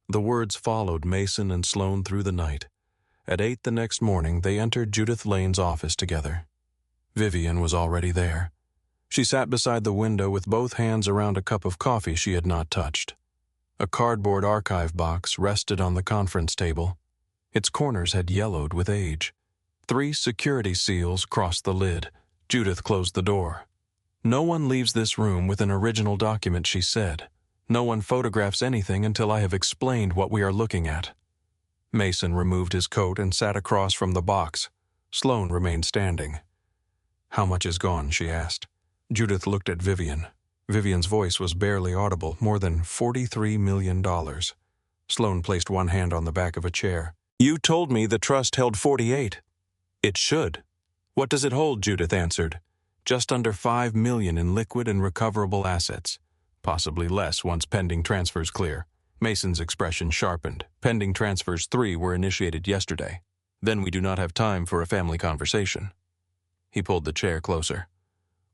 The words followed Mason and Sloane through the night. At 8 the next morning, they entered Judith Lane's office together. Vivian was already there. She sat beside the window with both hands around a cup of coffee she had not touched. A cardboard archive box rested on the conference table. Its corners had yellowed with age. 3 security seals crossed the lid. Judith closed the door. No one leaves this room with an original document, she said. No one photographs anything until I have explained what we are looking at. Mason removed his coat and sat across from the box. Sloane remained standing. How much is gone, she asked. Judith looked at Vivian. Vivian's voice was barely audible, more than $43 million. Sloane placed one hand on the back of a chair. You told me the trust held 48. It should. What does it hold? Judith answered. Just under $5 million in liquid and recoverable assets. Possibly less once pending transfers clear. Mason's expression sharpened. Pending transfers 3 were initiated yesterday. Then we do not have time for a family conversation. He pulled the chair closer.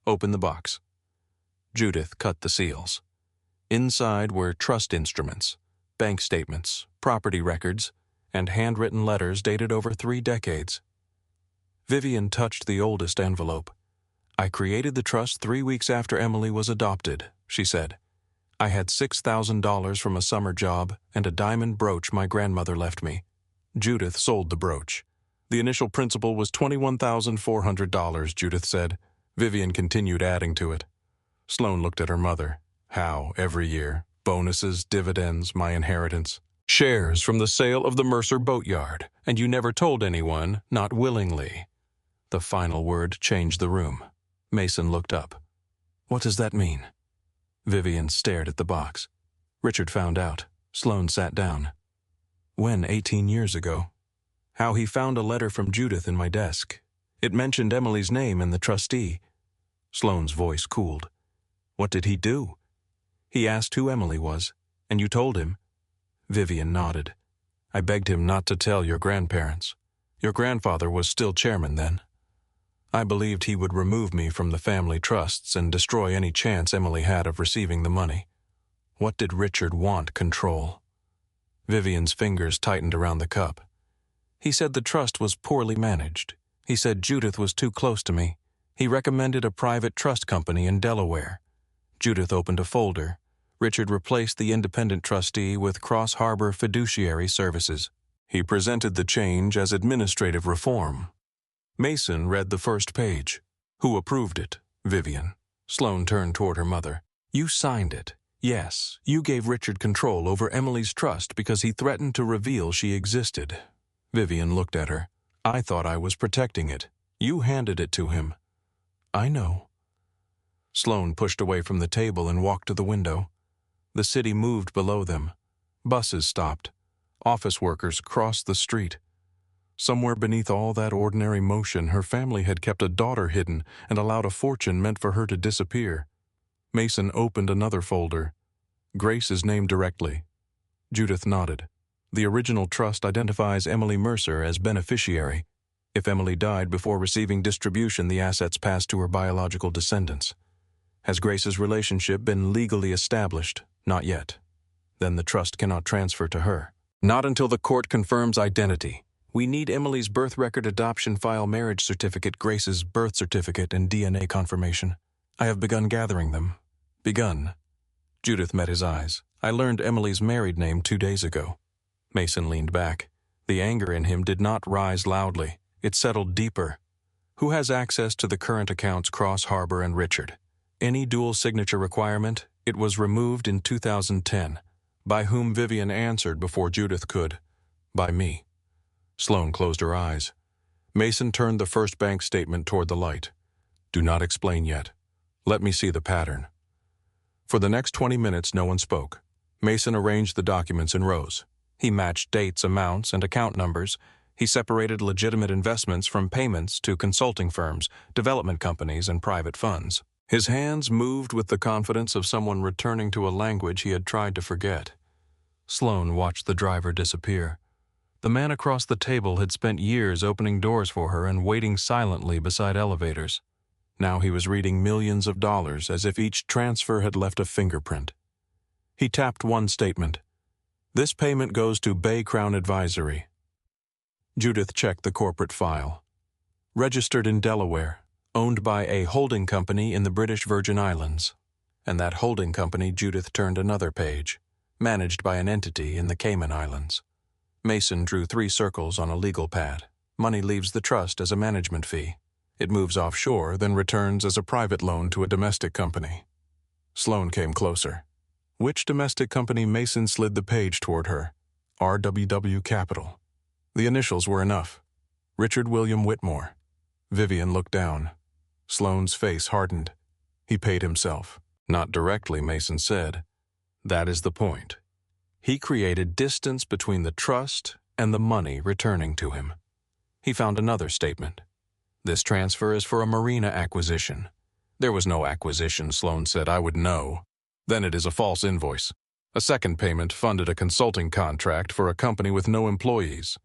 Open the box. Judith cut the seals. Inside were trust instruments, bank statements, property records, and handwritten letters dated over 3 decades. Vivian touched the oldest envelope. I created the trust 3 weeks after Emily was adopted, she said. I had $6,000 from a summer job and a diamond brooch my grandmother left me. Judith sold the brooch. The initial principal was $21,400, Judith said. Vivian continued adding to it. Sloane looked at her mother. How, every year? Bonuses, dividends, my inheritance. Shares from the sale of the Mercer boatyard, and you never told anyone, not willingly. The final word changed the room. Mason looked up. What does that mean? Vivian stared at the box. Richard found out. Sloane sat down. When, 18 years ago? How he found a letter from Judith in my desk. It mentioned Emily's name and the trustee. Sloane's voice cooled. What did he do? He asked who Emily was, and you told him? Vivian nodded. I begged him not to tell your grandparents. Your grandfather was still chairman then. I believed he would remove me from the family trusts and destroy any chance Emily had of receiving the money. What did Richard want control? Vivian's fingers tightened around the cup. He said the trust was poorly managed. He said Judith was too close to me. He recommended a private trust company in Delaware. Judith opened a folder. Richard replaced the independent trustee with Cross Harbor Fiduciary Services. He presented the change as administrative reform. Mason read the first page. Who approved it? Vivian. Sloane turned toward her mother. You signed it. Yes, you gave Richard control over Emily's trust because he threatened to reveal she existed. Vivian looked at her. I thought I was protecting it. You handed it to him. I know. Sloane pushed away from the table and walked to the window. The city moved below them. Buses stopped. Office workers crossed the street. Somewhere beneath all that ordinary motion, her family had kept a daughter hidden and allowed a fortune meant for her to disappear. Mason opened another folder. Grace is named directly. Judith nodded. The original trust identifies Emily Mercer as beneficiary. If Emily died before receiving distribution, the assets passed to her biological descendants. Has Grace's relationship been legally established? Not yet. Then the trust cannot transfer to her. Not until the court confirms identity. We need Emily's birth record, adoption file, marriage certificate, Grace's birth certificate, and DNA confirmation. I have begun gathering them. Begun. Judith met his eyes. I learned Emily's married name 2 days ago. Mason leaned back. The anger in him did not rise loudly. It settled deeper. Who has access to the current accounts Cross Harbor and Richard? Any dual signature requirement? It was removed in 2010. By whom? Vivian answered before Judith could. By me. Sloane closed her eyes. Mason turned the first bank statement toward the light. Do not explain yet. Let me see the pattern. For the next 20 minutes, no one spoke. Mason arranged the documents in rows. He matched dates, amounts, and account numbers. He separated legitimate investments from payments to consulting firms, development companies, and private funds. His hands moved with the confidence of someone returning to a language he had tried to forget. Sloane watched the driver disappear. The man across the table had spent years opening doors for her and waiting silently beside elevators. Now he was reading millions of dollars as if each transfer had left a fingerprint. He tapped one statement. This payment goes to Bay Crown Advisory. Judith checked the corporate file. Registered in Delaware. Owned by a holding company in the British Virgin Islands. And that holding company, Judith turned another page, managed by an entity in the Cayman Islands. Mason drew 3 circles on a legal pad. Money leaves the trust as a management fee. It moves offshore, then returns as a private loan to a domestic company. Sloane came closer. Which domestic company? Mason slid the page toward her. RWW Capital. The initials were enough. Richard William Whitmore. Vivian looked down. Sloane's face hardened. He paid himself. Not directly, Mason said. That is the point. He created distance between the trust and the money returning to him. He found another statement. This transfer is for a marina acquisition. There was no acquisition, Sloane said. I would know. Then it is a false invoice. A second payment funded a consulting contract for a company with no employees.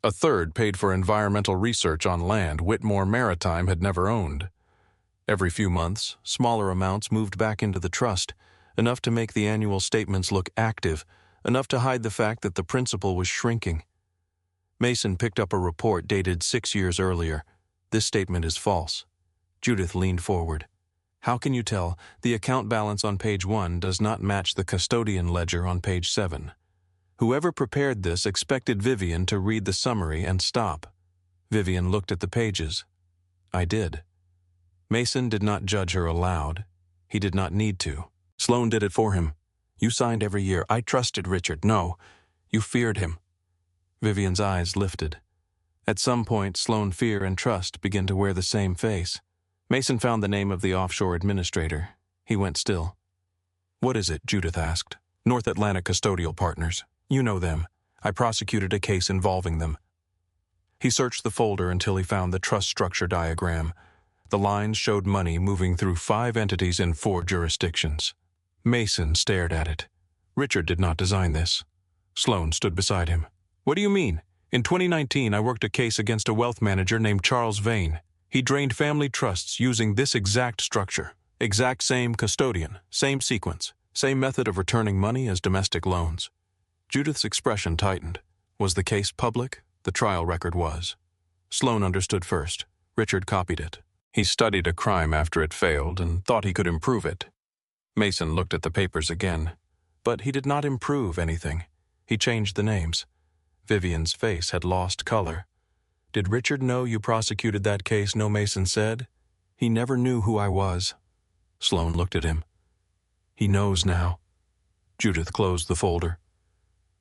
A third paid for environmental research on land Whitmore Maritime had never owned. Every few months, smaller amounts moved back into the trust, enough to make the annual statements look active, enough to hide the fact that the principal was shrinking. Mason picked up a report dated 6 years earlier. This statement is false. Judith leaned forward. How can you tell? The account balance on page 1 does not match the custodian ledger on page 7. Whoever prepared this expected Vivian to read the summary and stop. Vivian looked at the pages. I did. Mason did not judge her aloud. He did not need to. Sloane did it for him. You signed every year. I trusted Richard. No, you feared him. Vivian's eyes lifted. At some point, Sloane fear and trust begin to wear the same face. Mason found the name of the offshore administrator. He went still. "What is it?" Judith asked. "North Atlantic Custodial Partners. You know them. I prosecuted a case involving them." He searched the folder until he found the trust structure diagram. The lines showed money moving through 5 entities in 4 jurisdictions. Mason stared at it. Richard did not design this. Sloane stood beside him. "What do you mean? In 2019, I worked a case against a wealth manager named Charles Vane. He drained family trusts using this exact structure. Exact same custodian, same sequence, same method of returning money as domestic loans." Judith's expression tightened. Was the case public? The trial record was. Sloane understood first. Richard copied it. He studied a crime after it failed and thought he could improve it. Mason looked at the papers again. But he did not improve anything. He changed the names. Vivian's face had lost color. "Did Richard know you prosecuted that case?" No, Mason said. "He never knew who I was." Sloane looked at him. "He knows now." Judith closed the folder.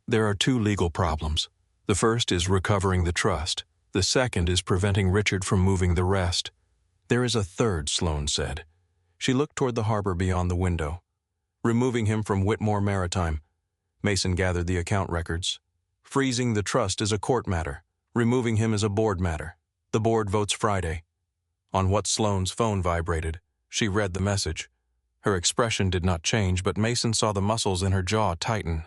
"There are 2 legal problems. The first is recovering the trust. The second is preventing Richard from moving the rest. There is a third," Sloane said. She looked toward the harbor beyond the window. "Removing him from Whitmore Maritime." Mason gathered the account records. "Freezing the trust is a court matter. Removing him is a board matter. The board votes Friday." On what Sloane's phone vibrated, she read the message. Her expression did not change, but Mason saw the muscles in her jaw tighten.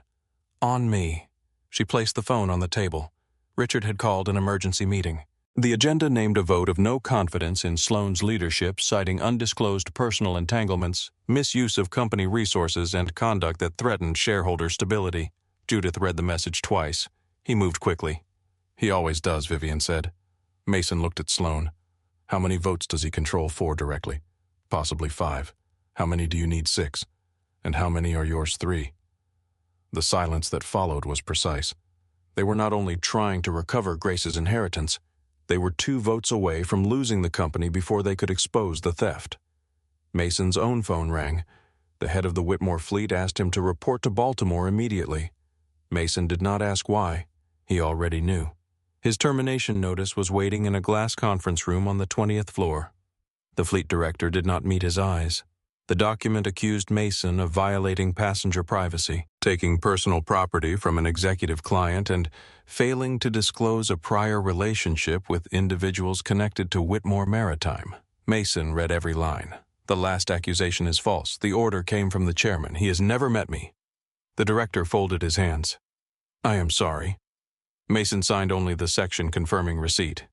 "On me." She placed the phone on the table. Richard had called an emergency meeting. The agenda named a vote of no confidence in Sloane's leadership, citing undisclosed personal entanglements, misuse of company resources, and conduct that threatened shareholder stability. Judith read the message twice. He moved quickly. "He always does," Vivian said. Mason looked at Sloane. "How many votes does he control 4 directly? Possibly 5. How many do you need? 6. And how many are yours? 3. The silence that followed was precise. They were not only trying to recover Grace's inheritance, they were 2 votes away from losing the company before they could expose the theft. Mason's own phone rang. The head of the Whitmore fleet asked him to report to Baltimore immediately. Mason did not ask why. He already knew. His termination notice was waiting in a glass conference room on the 20th floor. The fleet director did not meet his eyes. The document accused Mason of violating passenger privacy, taking personal property from an executive client, and failing to disclose a prior relationship with individuals connected to Whitmore Maritime. Mason read every line. "The last accusation is false. The order came from the chairman. He has never met me." The director folded his hands. "I am sorry." Mason signed only the section confirming receipt.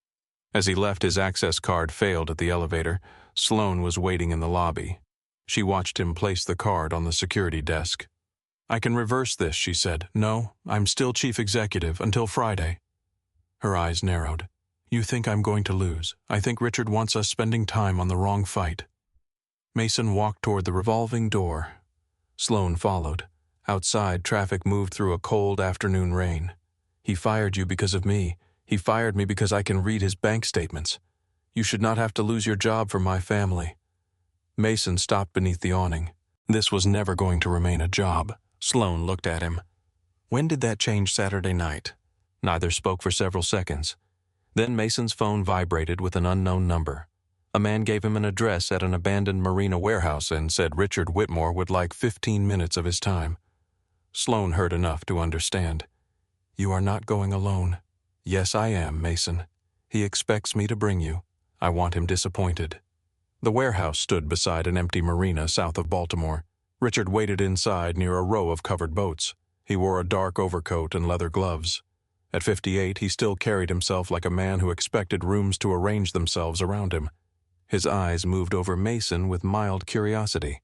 As he left, his access card failed at the elevator. Sloane was waiting in the lobby. She watched him place the card on the security desk. "I can reverse this," she said. "No, I'm still chief executive until Friday." Her eyes narrowed. "You think I'm going to lose. I think Richard wants us spending time on the wrong fight." Mason walked toward the revolving door. Sloane followed. Outside, traffic moved through a cold afternoon rain. "He fired you because of me. He fired me because I can read his bank statements. You should not have to lose your job for my family." Mason stopped beneath the awning. This was never going to remain a job. Sloane looked at him. "When did that change Saturday night?" Neither spoke for several seconds. Then Mason's phone vibrated with an unknown number. A man gave him an address at an abandoned marina warehouse and said Richard Whitmore would like 15 minutes of his time. Sloane heard enough to understand. "You are not going alone." "Yes, I am, Mason. He expects me to bring you. I want him disappointed." The warehouse stood beside an empty marina south of Baltimore. Richard waited inside near a row of covered boats. He wore a dark overcoat and leather gloves. At 58, he still carried himself like a man who expected rooms to arrange themselves around him. His eyes moved over Mason with mild curiosity.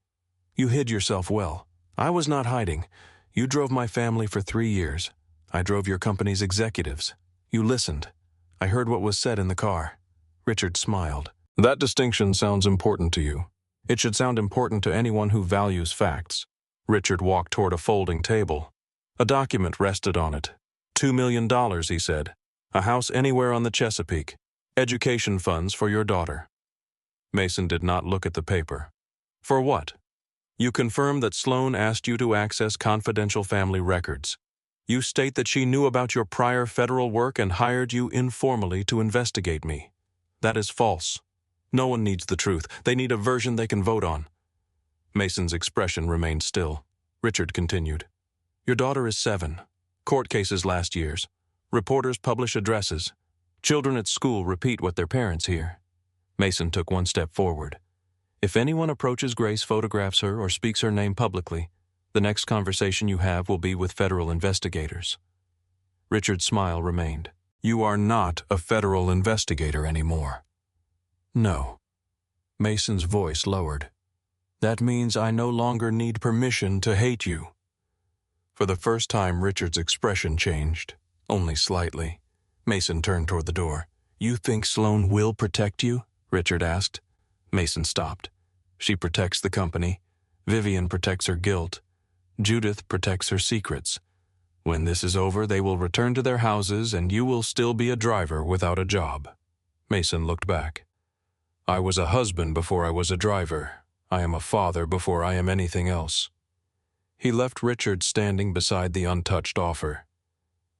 "You hid yourself well. I was not hiding. You drove my family for 3 years. I drove your company's executives. You listened. I heard what was said in the car." Richard smiled. "That distinction sounds important to you. It should sound important to anyone who values facts." Richard walked toward a folding table. A document rested on it. $2 million, he said. "A house anywhere on the Chesapeake. Education funds for your daughter." Mason did not look at the paper. "For what?" "You confirm that Sloane asked you to access confidential family records. You state that she knew about your prior federal work and hired you informally to investigate me. That is false. No one needs the truth. They need a version they can vote on." Mason's expression remained still. Richard continued. Your daughter is 7. Court cases last year's. Reporters publish addresses. Children at school repeat what their parents hear. Mason took one step forward. If anyone approaches Grace, photographs her, or speaks her name publicly, the next conversation you have will be with federal investigators. Richard's smile remained. You are not a federal investigator anymore. No. Mason's voice lowered. That means I no longer need permission to hate you. For the first time, Richard's expression changed, only slightly. Mason turned toward the door. You think Sloane will protect you? Richard asked. Mason stopped. She protects the company. Vivian protects her guilt. Judith protects her secrets. When this is over, they will return to their houses and you will still be a driver without a job. Mason looked back. I was a husband before I was a driver. I am a father before I am anything else. He left Richard standing beside the untouched offer.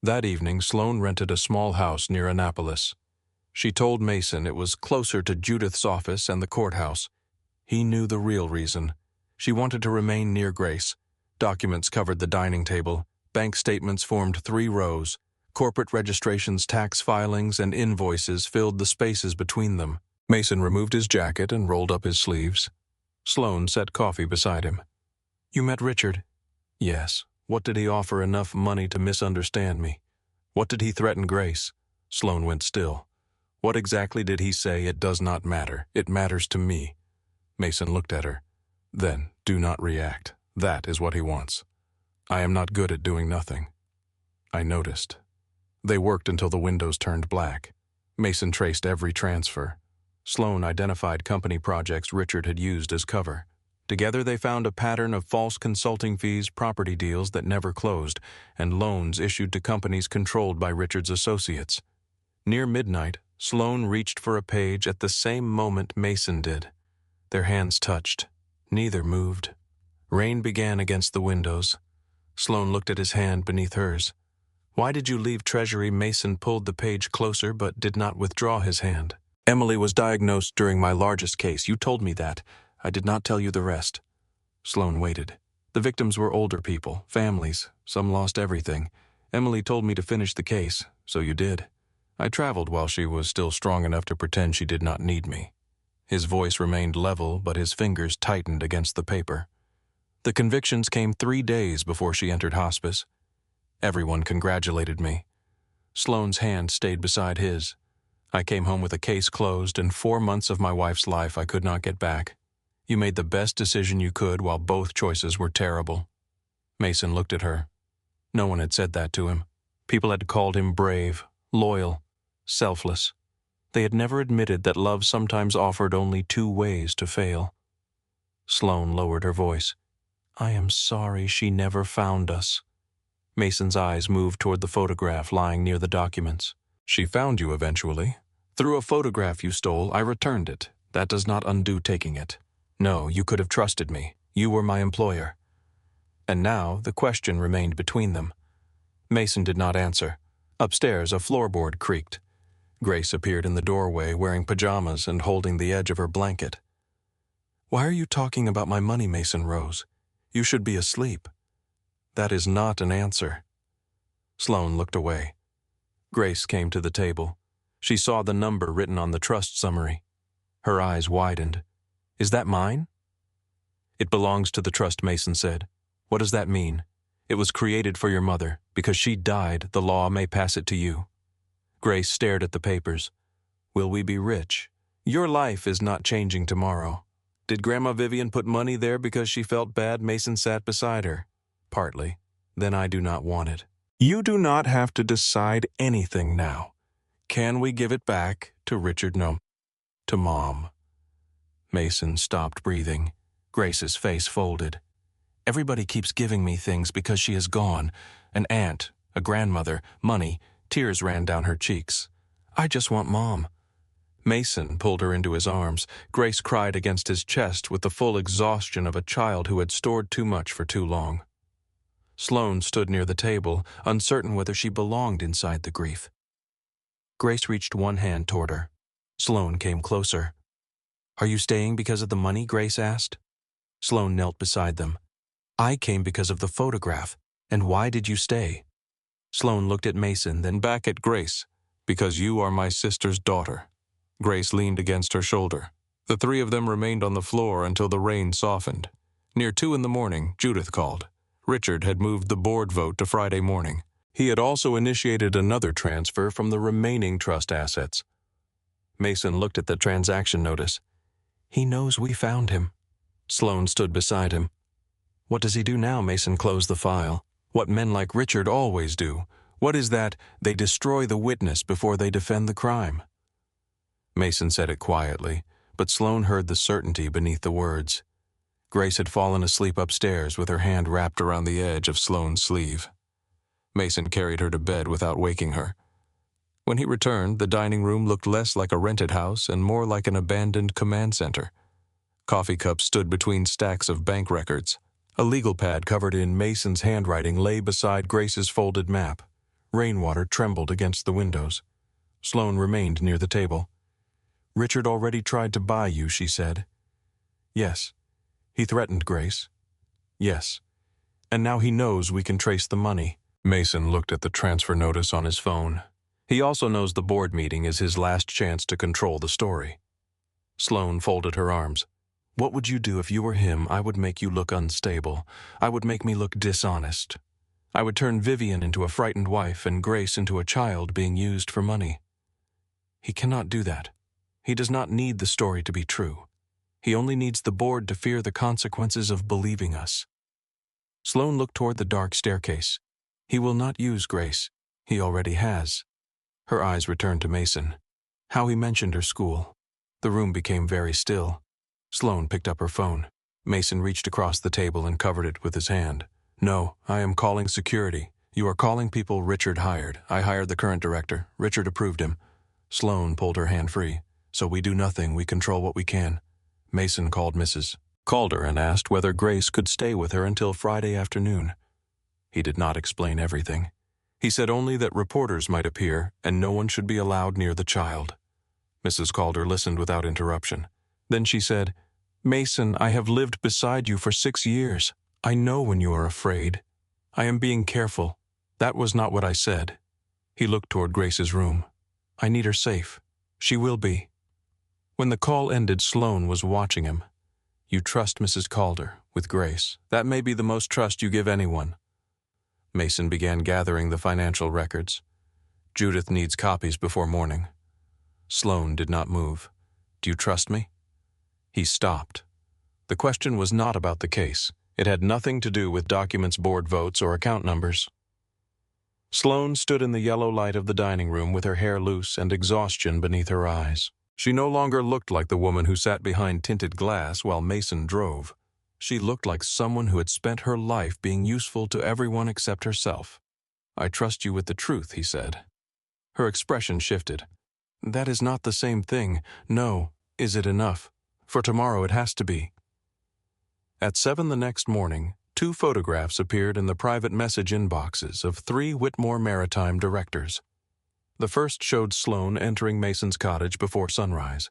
That evening, Sloane rented a small house near Annapolis. She told Mason it was closer to Judith's office and the courthouse. He knew the real reason. She wanted to remain near Grace. Documents covered the dining table. Bank statements formed 3 rows. Corporate registrations, tax filings, and invoices filled the spaces between them. Mason removed his jacket and rolled up his sleeves. Sloane set coffee beside him. You met Richard? Yes. What did he offer enough money to misunderstand me? What did he threaten Grace? Sloane went still. What exactly did he say? It does not matter. It matters to me. Mason looked at her. Then, do not react. That is what he wants. I am not good at doing nothing. I noticed. They worked until the windows turned black. Mason traced every transfer. Sloane identified company projects Richard had used as cover. Together they found a pattern of false consulting fees, property deals that never closed, and loans issued to companies controlled by Richard's associates. Near midnight, Sloane reached for a page at the same moment Mason did. Their hands touched. Neither moved. Rain began against the windows. Sloane looked at his hand beneath hers. Why did you leave Treasury? Mason pulled the page closer but did not withdraw his hand. Emily was diagnosed during my largest case. You told me that. I did not tell you the rest. Sloane waited. The victims were older people, families. Some lost everything. Emily told me to finish the case, so you did. I traveled while she was still strong enough to pretend she did not need me. His voice remained level, but his fingers tightened against the paper. The convictions came 3 days before she entered hospice. Everyone congratulated me. Sloane's hand stayed beside his. I came home with a case closed and 4 months of my wife's life I could not get back. You made the best decision you could while both choices were terrible. Mason looked at her. No one had said that to him. People had called him brave, loyal, selfless. They had never admitted that love sometimes offered only 2 ways to fail. Sloane lowered her voice. I am sorry she never found us. Mason's eyes moved toward the photograph lying near the documents. She found you eventually. Through a photograph you stole, I returned it. That does not undo taking it. No, you could have trusted me. You were my employer. And now the question remained between them. Mason did not answer. Upstairs, a floorboard creaked. Grace appeared in the doorway wearing pajamas and holding the edge of her blanket. Why are you talking about my money, Mason rose? You should be asleep. That is not an answer. Sloane looked away. Grace came to the table. She saw the number written on the trust summary. Her eyes widened. Is that mine? It belongs to the trust, Mason said. What does that mean? It was created for your mother. Because she died, the law may pass it to you. Grace stared at the papers. Will we be rich? Your life is not changing tomorrow. Did Grandma Vivian put money there because she felt bad? Mason sat beside her. Partly. Then I do not want it. You do not have to decide anything now. Can we give it back to Richard? No. To Mom. Mason stopped breathing. Grace's face folded. Everybody keeps giving me things because she is gone. An aunt, a grandmother, money. Tears ran down her cheeks. I just want Mom. Mason pulled her into his arms. Grace cried against his chest with the full exhaustion of a child who had stored too much for too long. Sloane stood near the table, uncertain whether she belonged inside the grief. Grace reached one hand toward her. Sloane came closer. Are you staying because of the money? Grace asked. Sloane knelt beside them. I came because of the photograph. And why did you stay? Sloane looked at Mason, then back at Grace. Because you are my sister's daughter. Grace leaned against her shoulder. The three of them remained on the floor until the rain softened. Near 2 in the morning, Judith called. Richard had moved the board vote to Friday morning. He had also initiated another transfer from the remaining trust assets. Mason looked at the transaction notice. He knows we found him. Sloane stood beside him. What does he do now? Mason closed the file. What men like Richard always do. What is that? They destroy the witness before they defend the crime. Mason said it quietly, but Sloane heard the certainty beneath the words. Grace had fallen asleep upstairs with her hand wrapped around the edge of Sloane's sleeve. Mason carried her to bed without waking her. When he returned, the dining room looked less like a rented house and more like an abandoned command center. Coffee cups stood between stacks of bank records. A legal pad covered in Mason's handwriting lay beside Grace's folded map. Rainwater trembled against the windows. Sloane remained near the table. Richard already tried to buy you, she said. Yes. He threatened Grace. Yes. And now he knows we can trace the money. Mason looked at the transfer notice on his phone. He also knows the board meeting is his last chance to control the story. Sloane folded her arms. What would you do if you were him? I would make you look unstable. I would make me look dishonest. I would turn Vivian into a frightened wife and Grace into a child being used for money. He cannot do that. He does not need the story to be true. He only needs the board to fear the consequences of believing us. Sloane looked toward the dark staircase. He will not use Grace. He already has. Her eyes returned to Mason. How he mentioned her school. The room became very still. Sloane picked up her phone. Mason reached across the table and covered it with his hand. No, I am calling security. You are calling people Richard hired. I hired the current director. Richard approved him. Sloane pulled her hand free. So we do nothing. We control what we can. Mason called Mrs. Calder and asked whether Grace could stay with her until Friday afternoon. He did not explain everything. He said only that reporters might appear and no one should be allowed near the child. Mrs. Calder listened without interruption. Then she said, Mason, I have lived beside you for 6 years. I know when you are afraid. I am being careful. That was not what I said. He looked toward Grace's room. I need her safe. She will be. When the call ended, Sloane was watching him. You trust Mrs. Calder with Grace. That may be the most trust you give anyone. Mason began gathering the financial records. Judith needs copies before morning. Sloane did not move. Do you trust me? He stopped. The question was not about the case. It had nothing to do with documents, board votes, or account numbers. Sloane stood in the yellow light of the dining room with her hair loose and exhaustion beneath her eyes. She no longer looked like the woman who sat behind tinted glass while Mason drove. She looked like someone who had spent her life being useful to everyone except herself. I trust you with the truth, he said. Her expression shifted. That is not the same thing. No. Is it enough? For tomorrow it has to be. At 7 the next morning, 2 photographs appeared in the private message inboxes of 3 Whitmore Maritime directors. The first showed Sloane entering Mason's cottage before sunrise.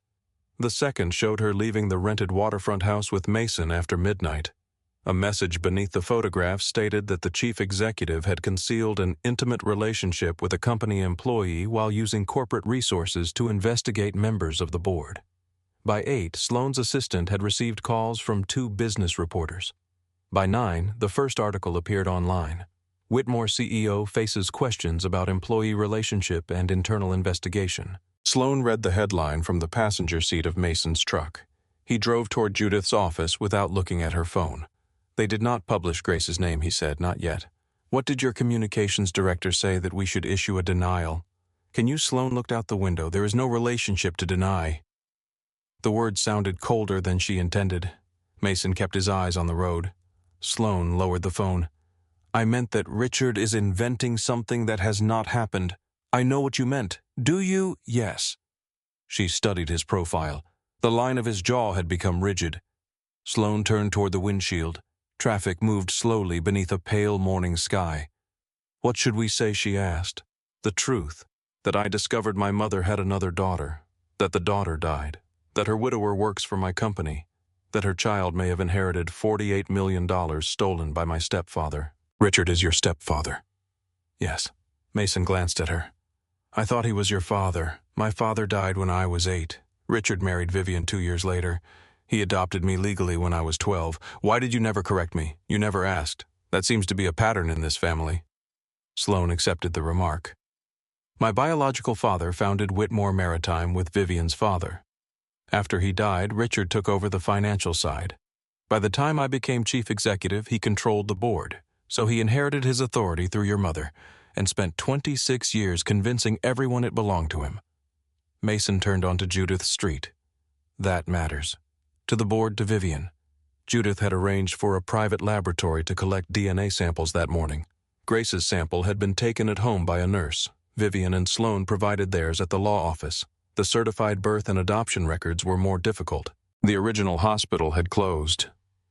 The second showed her leaving the rented waterfront house with Mason after midnight. A message beneath the photograph stated that the chief executive had concealed an intimate relationship with a company employee while using corporate resources to investigate members of the board. By 8, Sloane's assistant had received calls from 2 business reporters. By 9, the first article appeared online. Whitmore CEO faces questions about employee relationship and internal investigation. Sloane read the headline from the passenger seat of Mason's truck. He drove toward Judith's office without looking at her phone. They did not publish Grace's name, he said, not yet. What did your communications director say that we should issue a denial? Can you? Sloane looked out the window. There is no relationship to deny. The words sounded colder than she intended. Mason kept his eyes on the road. Sloane lowered the phone. I meant that Richard is inventing something that has not happened. I know what you meant. Do you? Yes. She studied his profile. The line of his jaw had become rigid. Sloane turned toward the windshield. Traffic moved slowly beneath a pale morning sky. What should we say? She asked. The truth. That I discovered my mother had another daughter. That the daughter died. That her widower works for my company. that her child may have inherited $48 million stolen by my stepfather. Richard is your stepfather. Yes. Mason glanced at her. I thought he was your father. My father died when I was 8. Richard married Vivian 2 years later. He adopted me legally when I was 12. Why did you never correct me? You never asked. That seems to be a pattern in this family. Sloane accepted the remark. My biological father founded Whitmore Maritime with Vivian's father. After he died, Richard took over the financial side. By the time I became chief executive, he controlled the board, so he inherited his authority through your mother and spent 26 years convincing everyone it belonged to him. Mason turned onto Judith Street. That matters. To the board, to Vivian. Judith had arranged for a private laboratory to collect DNA samples that morning. Grace's sample had been taken at home by a nurse. Vivian and Sloane provided theirs at the law office. The certified birth and adoption records were more difficult. The original hospital had closed.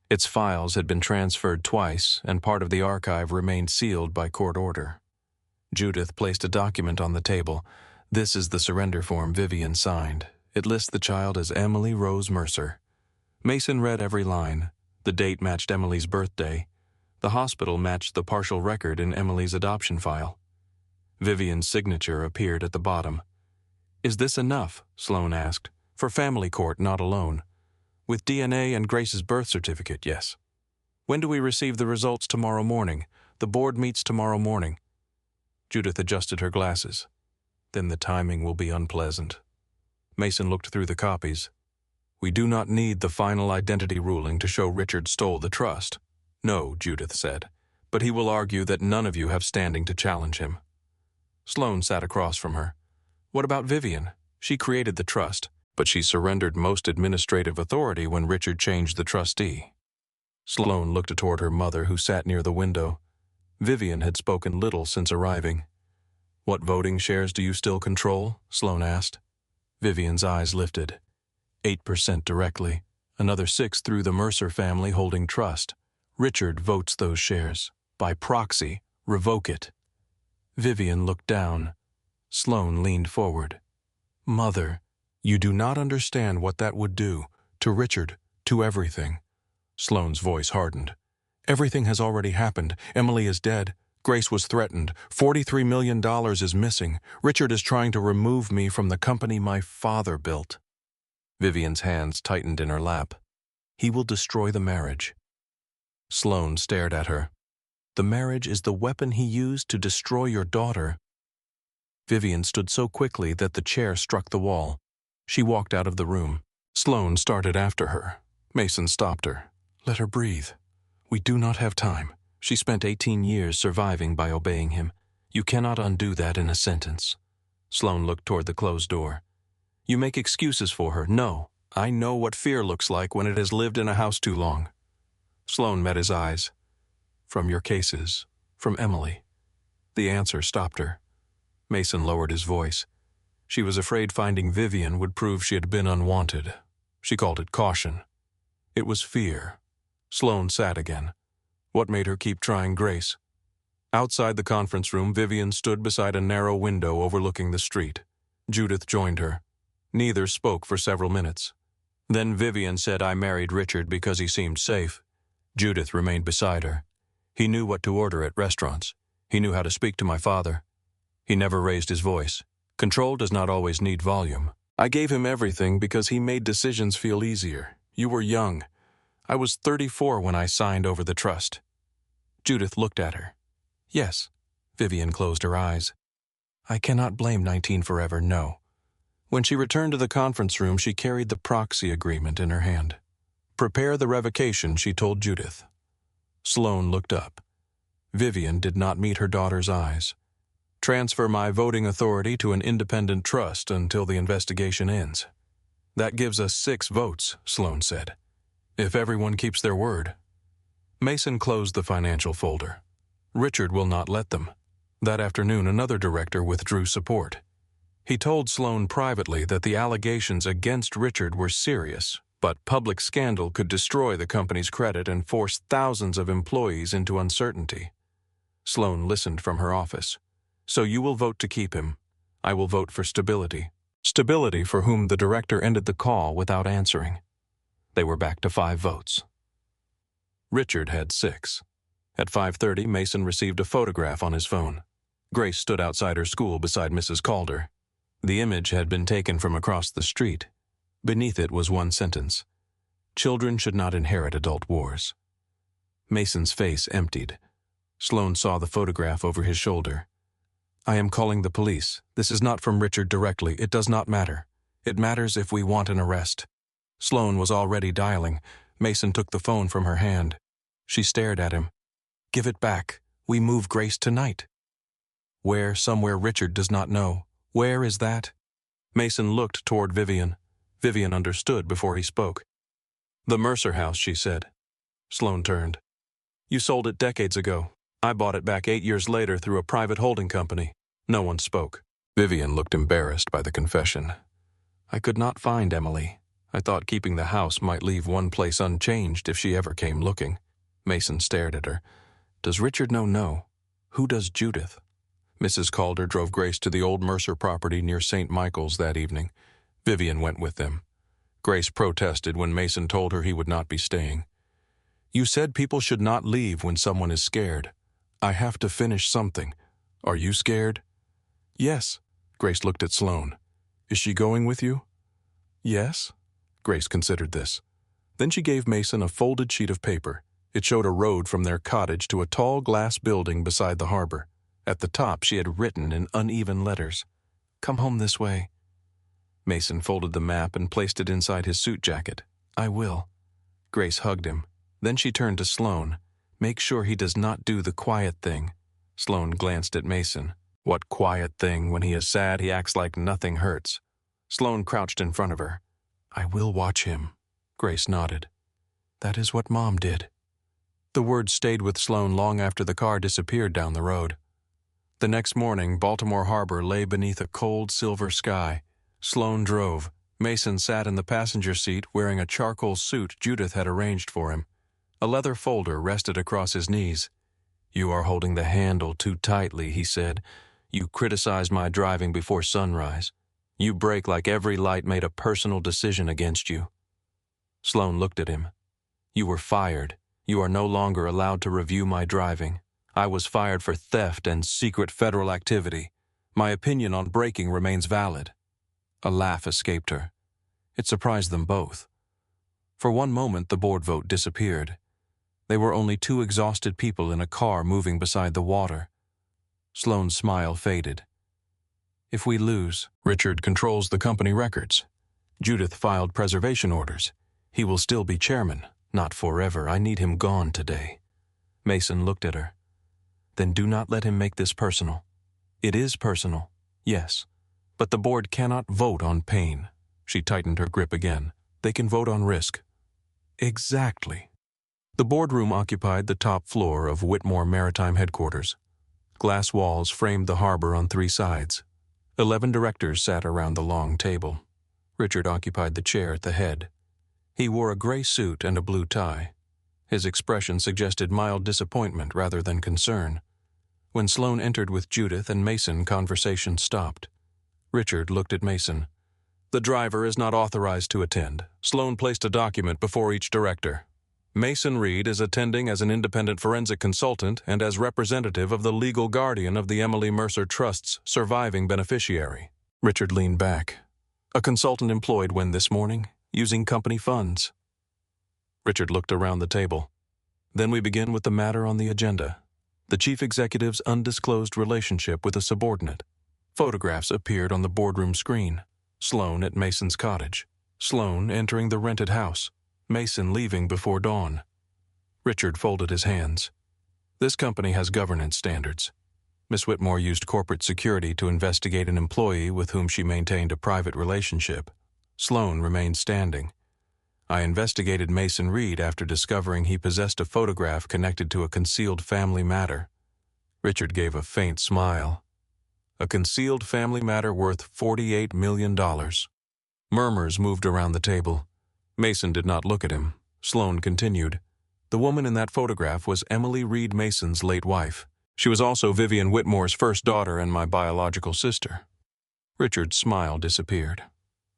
Its files had been transferred twice, and part of the archive remained sealed by court order. Judith placed a document on the table. This is the surrender form Vivian signed. It lists the child as Emily Rose Mercer. Mason read every line. The date matched Emily's birthday. The hospital matched the partial record in Emily's adoption file. Vivian's signature appeared at the bottom. Is this enough? Sloane asked. For family court, not alone. With DNA and Grace's birth certificate, yes. When do we receive the results? Tomorrow morning. The board meets tomorrow morning. Judith adjusted her glasses. Then the timing will be unpleasant. Mason looked through the copies. We do not need the final identity ruling to show Richard stole the trust. No, Judith said, but he will argue that none of you have standing to challenge him. Sloane sat across from her. What about Vivian? She created the trust, but she surrendered most administrative authority when Richard changed the trustee. Sloane looked toward her mother, who sat near the window. Vivian had spoken little since arriving. What voting shares do you still control? Sloane asked. Vivian's eyes lifted. 8% directly, another 6% through the Mercer family holding trust. Richard votes those shares. By proxy, revoke it. Vivian looked down. Sloane leaned forward. Mother, you do not understand what that would do. To Richard, to everything. Sloane's voice hardened. Everything has already happened. Emily is dead. Grace was threatened. $43 million is missing. Richard is trying to remove me from the company my father built. Vivian's hands tightened in her lap. He will destroy the marriage. Sloane stared at her. The marriage is the weapon he used to destroy your daughter. Vivian stood so quickly that the chair struck the wall. She walked out of the room. Sloane started after her. Mason stopped her. Let her breathe. We do not have time. She spent 18 years surviving by obeying him. You cannot undo that in a sentence. Sloane looked toward the closed door. You make excuses for her. No, I know what fear looks like when it has lived in a house too long. Sloane met his eyes. From your cases, from Emily. The answer stopped her. Mason lowered his voice. She was afraid finding Vivian would prove she had been unwanted. She called it caution. It was fear. Sloane sat again. What made her keep trying Grace? Outside the conference room, Vivian stood beside a narrow window overlooking the street. Judith joined her. Neither spoke for several minutes. Then Vivian said, I married Richard because he seemed safe. Judith remained beside her. He knew what to order at restaurants. He knew how to speak to my father. He never raised his voice. Control does not always need volume. I gave him everything because he made decisions feel easier. You were young. I was 34 when I signed over the trust. Judith looked at her. Yes. Vivian closed her eyes. I cannot blame 19 forever, no. When she returned to the conference room, she carried the proxy agreement in her hand. Prepare the revocation, she told Judith. Sloane looked up. Vivian did not meet her daughter's eyes. Transfer my voting authority to an independent trust until the investigation ends. That gives us 6 votes, Sloane said. If everyone keeps their word. Mason closed the financial folder. Richard will not let them. That afternoon, another director withdrew support. He told Sloane privately that the allegations against Richard were serious, but public scandal could destroy the company's credit and force thousands of employees into uncertainty. Sloane listened from her office. So you will vote to keep him. I will vote for stability. Stability for whom the director ended the call without answering. They were back to 5 votes. Richard had 6. At 5:30, Mason received a photograph on his phone. Grace stood outside her school beside Mrs. Calder. The image had been taken from across the street. Beneath it was one sentence: "Children should not inherit adult wars." Mason's face emptied. Sloane saw the photograph over his shoulder. "I am calling the police. This is not from Richard directly. It does not matter. It matters if we want an arrest." Sloane was already dialing. Mason took the phone from her hand. She stared at him. "Give it back. We move Grace tonight." "Where? Somewhere Richard does not know. Where is that?" Mason looked toward Vivian. Vivian understood before he spoke. "The Mercer house," she said. Sloane turned. "You sold it decades ago. I bought it back 8 years later through a private holding company." No one spoke. Vivian looked embarrassed by the confession. "I could not find Emily. I thought keeping the house might leave one place unchanged if she ever came looking." Mason stared at her. "Does Richard know? No. Who does Judith?" Mrs. Calder drove Grace to the old Mercer property near St. Michael's that evening. Vivian went with them. Grace protested when Mason told her he would not be staying. "You said people should not leave when someone is scared. I have to finish something. Are you scared?" "Yes." Grace looked at Sloane. "Is she going with you?" "Yes." Grace considered this. Then she gave Mason a folded sheet of paper. It showed a road from their cottage to a tall glass building beside the harbor. At the top she had written in uneven letters, "Come home this way." Mason folded the map and placed it inside his suit jacket. "I will." Grace hugged him. Then she turned to Sloane. "Make sure he does not do the quiet thing." Sloane glanced at Mason. "What quiet thing? When he is sad, he acts like nothing hurts." Sloane crouched in front of her. "I will watch him." Grace nodded. "That is what Mom did." The words stayed with Sloane long after the car disappeared down the road. The next morning, Baltimore Harbor lay beneath a cold silver sky. Sloane drove. Mason sat in the passenger seat wearing a charcoal suit Judith had arranged for him. A leather folder rested across his knees. "You are holding the handle too tightly," he said. "You criticized my driving before sunrise. You brake like every light made a personal decision against you." Sloane looked at him. "You were fired. You are no longer allowed to review my driving. I was fired for theft and secret federal activity. My opinion on braking remains valid." A laugh escaped her. It surprised them both. For one moment the board vote disappeared. They were only 2 exhausted people in a car moving beside the water. Sloane's smile faded. "If we lose, Richard controls the company records. Judith filed preservation orders. He will still be chairman. Not forever. I need him gone today." Mason looked at her. "Then do not let him make this personal." "It is personal, yes. But the board cannot vote on pain." She tightened her grip again. "They can vote on risk." "Exactly." The boardroom occupied the top floor of Whitmore Maritime Headquarters. Glass walls framed the harbor on 3 sides. 11 directors sat around the long table. Richard occupied the chair at the head. He wore a gray suit and a blue tie. His expression suggested mild disappointment rather than concern. When Sloane entered with Judith and Mason, conversation stopped. Richard looked at Mason. "The driver is not authorized to attend." Sloane placed a document before each director. "Mason Reed is attending as an independent forensic consultant and as representative of the legal guardian of the Emily Mercer Trust's surviving beneficiary." Richard leaned back. "A consultant employed when this morning, using company funds." Richard looked around the table. "Then we begin with the matter on the agenda. The chief executive's undisclosed relationship with a subordinate." Photographs appeared on the boardroom screen. Sloane at Mason's cottage. Sloane entering the rented house. Mason leaving before dawn. Richard folded his hands. "This company has governance standards. Miss Whitmore used corporate security to investigate an employee with whom she maintained a private relationship." Sloane remained standing. "I investigated Mason Reed after discovering he possessed a photograph connected to a concealed family matter." Richard gave a faint smile. "A concealed family matter worth $48 million. Murmurs moved around the table. Mason did not look at him. Sloane continued. "The woman in that photograph was Emily Reed Mason's late wife. She was also Vivian Whitmore's first daughter and my biological sister." Richard's smile disappeared.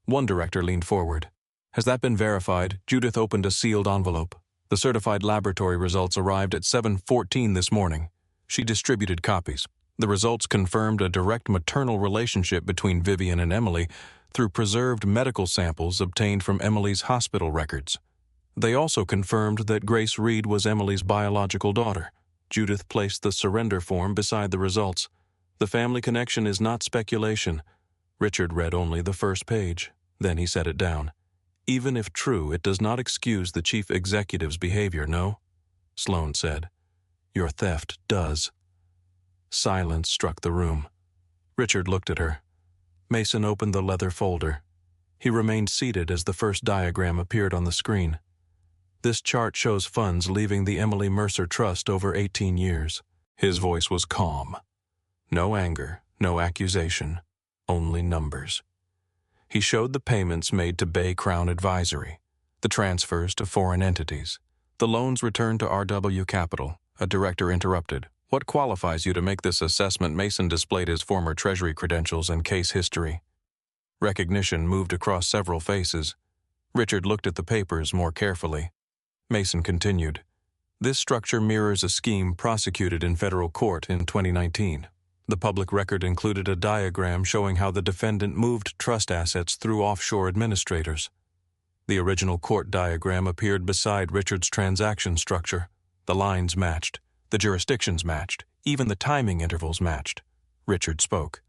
One director leaned forward. Has that been verified? Judith opened a sealed envelope. The certified laboratory results arrived at 7:14 this morning. She distributed copies. The results confirmed a direct maternal relationship between Vivian and Emily through preserved medical samples obtained from Emily's hospital records. They also confirmed that Grace Reed was Emily's biological daughter. Judith placed the surrender form beside the results. The family connection is not speculation. Richard read only the first page. Then he set it down. Even if true, it does not excuse the chief executive's behavior, no? Sloane said. Your theft does. Silence struck the room. Richard looked at her. Mason opened the leather folder. He remained seated as the first diagram appeared on the screen. This chart shows funds leaving the Emily Mercer Trust over 18 years. His voice was calm. No anger, no accusation, only numbers. He showed the payments made to Bay Crown Advisory, the transfers to foreign entities, the loans returned to RW Capital. A director interrupted. What qualifies you to make this assessment? Mason displayed his former Treasury credentials and case history. Recognition moved across several faces. Richard looked at the papers more carefully. Mason continued. This structure mirrors a scheme prosecuted in federal court in 2019. The public record included a diagram showing how the defendant moved trust assets through offshore administrators. The original court diagram appeared beside Richard's transaction structure. The lines matched, the jurisdictions matched, even the timing intervals matched. Richard spoke.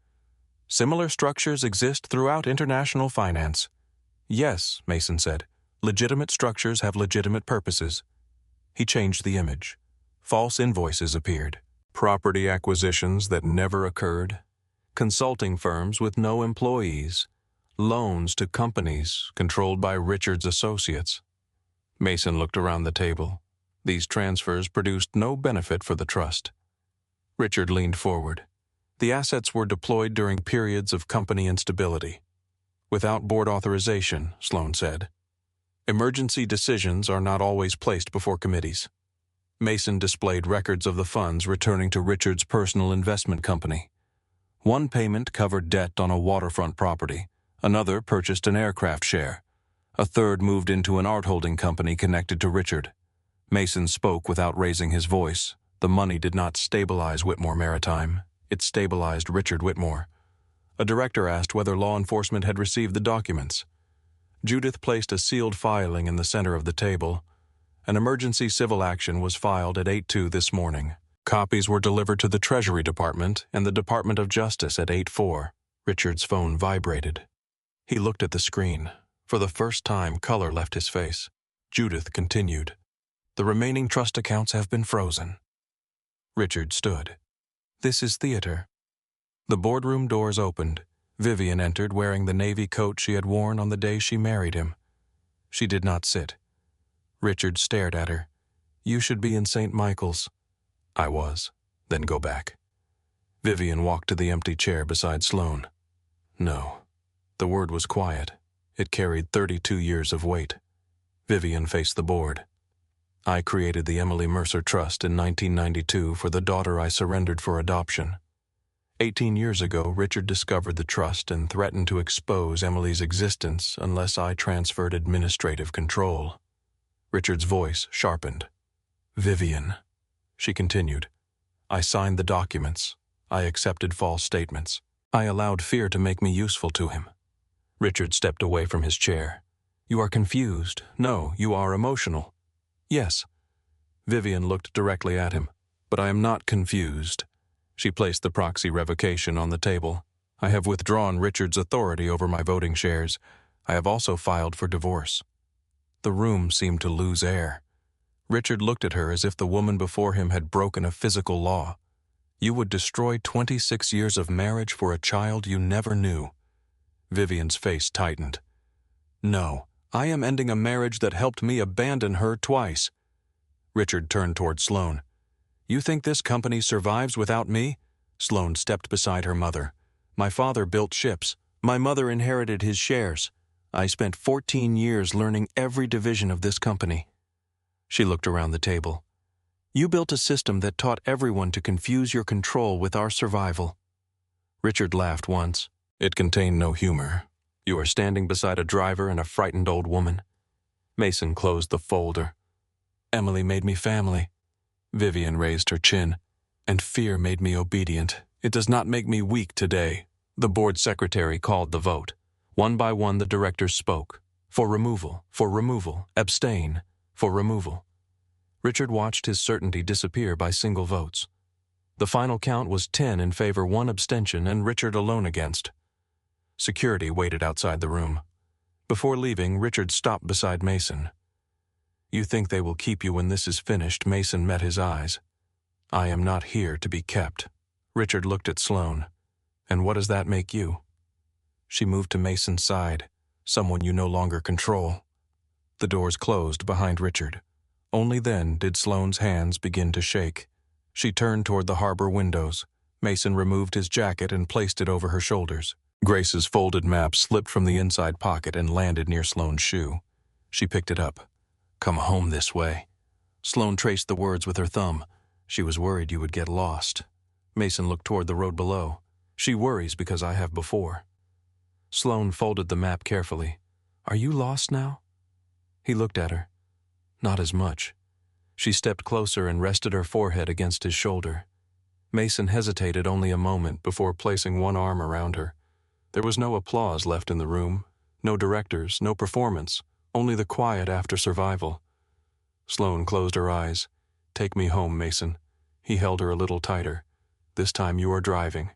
Similar structures exist throughout international finance. Yes, Mason said. Legitimate structures have legitimate purposes. He changed the image. False invoices appeared. Property acquisitions that never occurred. Consulting firms with no employees. Loans to companies controlled by Richard's associates. Mason looked around the table. These transfers produced no benefit for the trust. Richard leaned forward. The assets were deployed during periods of company instability. Without board authorization, Sloane said. Emergency decisions are not always placed before committees. Mason displayed records of the funds returning to Richard's personal investment company. One payment covered debt on a waterfront property. Another purchased an aircraft share. A third moved into an art holding company connected to Richard. Mason spoke without raising his voice. The money did not stabilize Whitmore Maritime. It stabilized Richard Whitmore. A director asked whether law enforcement had received the documents. Judith placed a sealed filing in the center of the table. An emergency civil action was filed at 8:02 this morning. Copies were delivered to the Treasury Department and the Department of Justice at 8:04. Richard's phone vibrated. He looked at the screen. For the first time, color left his face. Judith continued. The remaining trust accounts have been frozen. Richard stood. This is theater. The boardroom doors opened. Vivian entered wearing the navy coat she had worn on the day she married him. She did not sit. Richard stared at her. You should be in St. Michael's. I was. Then go back. Vivian walked to the empty chair beside Sloane. No. The word was quiet. It carried 32 years of weight. Vivian faced the board. I created the Emily Mercer Trust in 1992 for the daughter I surrendered for adoption. 18 years ago, Richard discovered the trust and threatened to expose Emily's existence unless I transferred administrative control. Richard's voice sharpened. Vivian, she continued. I signed the documents. I accepted false statements. I allowed fear to make me useful to him. Richard stepped away from his chair. You are confused. No, you are emotional. Yes. Vivian looked directly at him. But I am not confused. She placed the proxy revocation on the table. I have withdrawn Richard's authority over my voting shares. I have also filed for divorce. The room seemed to lose air. Richard looked at her as if the woman before him had broken a physical law. You would destroy 26 years of marriage for a child you never knew. Vivian's face tightened. No, I am ending a marriage that helped me abandon her twice. Richard turned toward Sloane. You think this company survives without me? Sloane stepped beside her mother. My father built ships. My mother inherited his shares. I spent 14 years learning every division of this company. She looked around the table. You built a system that taught everyone to confuse your control with our survival. Richard laughed once. It contained no humor. You are standing beside a driver and a frightened old woman. Mason closed the folder. Emily made me family. Vivian raised her chin. And fear made me obedient. It does not make me weak today. The board secretary called the vote. One by one the directors spoke. For removal, abstain, for removal. Richard watched his certainty disappear by single votes. The final count was 10 in favor, 1 abstention, and Richard alone against. Security waited outside the room. Before leaving, Richard stopped beside Mason. You think they will keep you when this is finished? Mason met his eyes. I am not here to be kept. Richard looked at Sloane. And what does that make you? She moved to Mason's side. Someone you no longer control. The doors closed behind Richard. Only then did Sloane's hands begin to shake. She turned toward the harbor windows. Mason removed his jacket and placed it over her shoulders. Grace's folded map slipped from the inside pocket and landed near Sloane's shoe. She picked it up. Come home this way. Sloane traced the words with her thumb. She was worried you would get lost. Mason looked toward the road below. She worries because I have before. Sloane folded the map carefully. Are you lost now? He looked at her. Not as much. She stepped closer and rested her forehead against his shoulder. Mason hesitated only a moment before placing one arm around her. There was no applause left in the room, no directors, no performance, only the quiet after survival. Sloane closed her eyes. Take me home, Mason. He held her a little tighter. This time you are driving.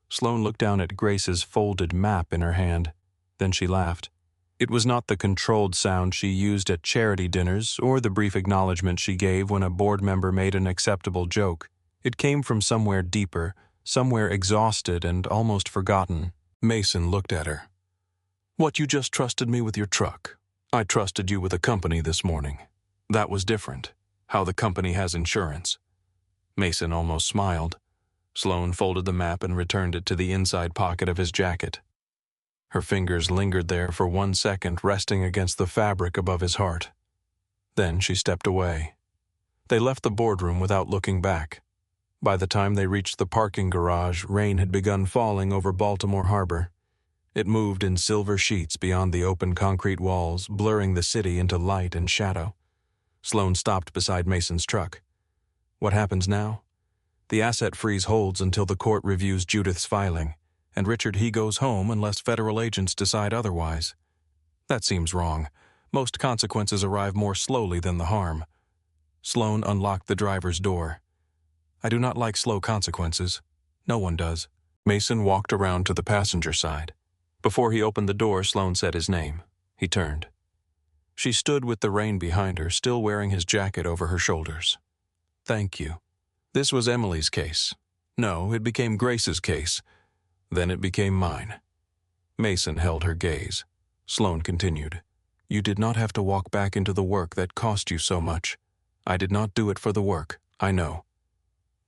Sloane looked down at Grace's folded map in her hand. Then she laughed. It was not the controlled sound she used at charity dinners or the brief acknowledgement she gave when a board member made an acceptable joke. It came from somewhere deeper, somewhere exhausted and almost forgotten. Mason looked at her. What, you just trusted me with your truck? I trusted you with a company this morning. That was different. How the company has insurance. Mason almost smiled. Sloane folded the map and returned it to the inside pocket of his jacket. Her fingers lingered there for 1 second, resting against the fabric above his heart. Then she stepped away. They left the boardroom without looking back. By the time they reached the parking garage, rain had begun falling over Baltimore Harbor. It moved in silver sheets beyond the open concrete walls, blurring the city into light and shadow. Sloane stopped beside Mason's truck. What happens now? The asset freeze holds until the court reviews Judith's filing, and Richard, he goes home unless federal agents decide otherwise. That seems wrong. Most consequences arrive more slowly than the harm. Sloane unlocked the driver's door. I do not like slow consequences. No one does. Mason walked around to the passenger side. Before he opened the door, Sloane said his name. He turned. She stood with the rain behind her, still wearing his jacket over her shoulders. Thank you. This was Emily's case. No, it became Grace's case. Then it became mine. Mason held her gaze. Sloane continued. You did not have to walk back into the work that cost you so much. I did not do it for the work, I know.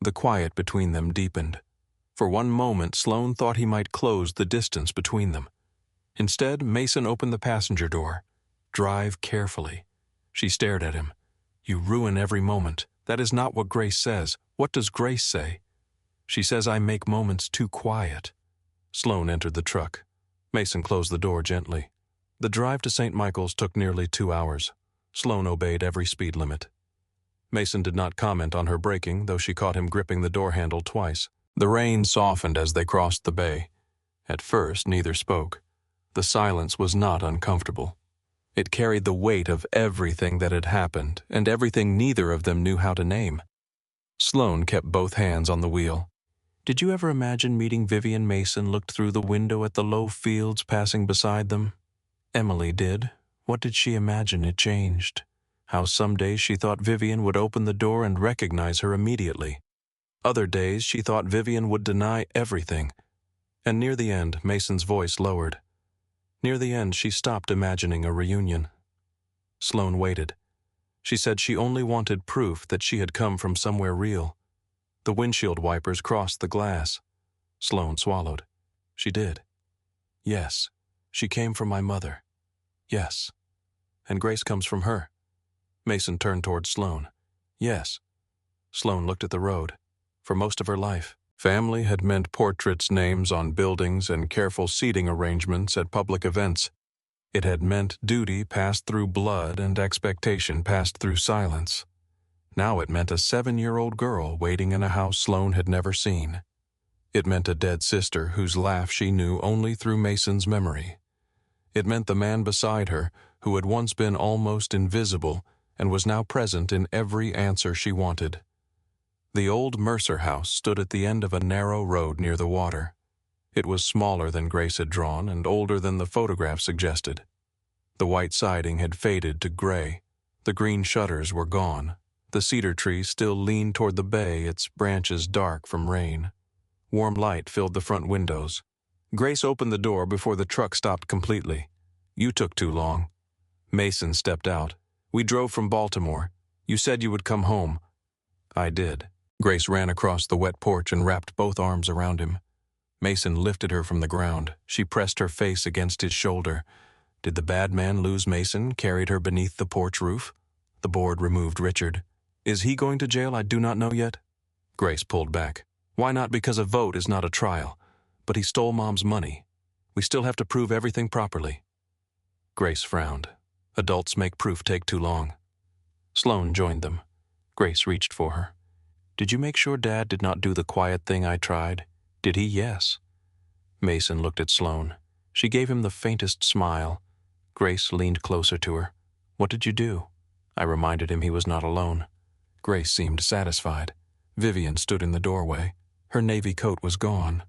The quiet between them deepened. For one moment, Sloane thought he might close the distance between them. Instead, Mason opened the passenger door. Drive carefully. She stared at him. You ruin every moment. That is not what Grace says. What does Grace say? She says I make moments too quiet. Sloane entered the truck. Mason closed the door gently. The drive to St. Michael's took nearly 2 hours. Sloane obeyed every speed limit. Mason did not comment on her braking, though she caught him gripping the door handle twice. The rain softened as they crossed the bay. At first, neither spoke. The silence was not uncomfortable. It carried the weight of everything that had happened, and everything neither of them knew how to name. Sloane kept both hands on the wheel. Did you ever imagine meeting Vivian Mason looked through the window at the low fields passing beside them? Emily did. What did she imagine it changed? How some days she thought Vivian would open the door and recognize her immediately. Other days she thought Vivian would deny everything. And near the end, Mason's voice lowered. Near the end, she stopped imagining a reunion. Sloane waited. She said she only wanted proof that she had come from somewhere real. The windshield wipers crossed the glass. Sloane swallowed. She did. Yes, she came from my mother. Yes. And Grace comes from her. Mason turned toward Sloane. Yes. Sloane looked at the road. For most of her life, Family had meant portraits, names on buildings, and careful seating arrangements at public events. It had meant duty passed through blood and expectation passed through silence. Now it meant a 7-year-old girl waiting in a house Sloane had never seen. It meant a dead sister whose laugh she knew only through Mason's memory. It meant the man beside her, who had once been almost invisible and was now present in every answer she wanted. The old Mercer house stood at the end of a narrow road near the water. It was smaller than Grace had drawn and older than the photograph suggested. The white siding had faded to gray. The green shutters were gone. The cedar tree still leaned toward the bay, its branches dark from rain. Warm light filled the front windows. Grace opened the door before the truck stopped completely. "You took too long." Mason stepped out. "We drove from Baltimore. You said you would come home." "I did." Grace ran across the wet porch and wrapped both arms around him. Mason lifted her from the ground. She pressed her face against his shoulder. Did the bad man lose Mason, carried her beneath the porch roof? The board removed Richard. "Is he going to jail? I do not know yet." Grace pulled back. "Why not? Because a vote is not a trial. But he stole Mom's money. We still have to prove everything properly." Grace frowned. Adults make proof take too long. Sloane joined them. Grace reached for her. "Did you make sure Dad did not do the quiet thing I tried?" "Did he?" "Yes." Mason looked at Sloane. She gave him the faintest smile. Grace leaned closer to her. "What did you do?" "I reminded him he was not alone." Grace seemed satisfied. Vivian stood in the doorway. Her navy coat was gone.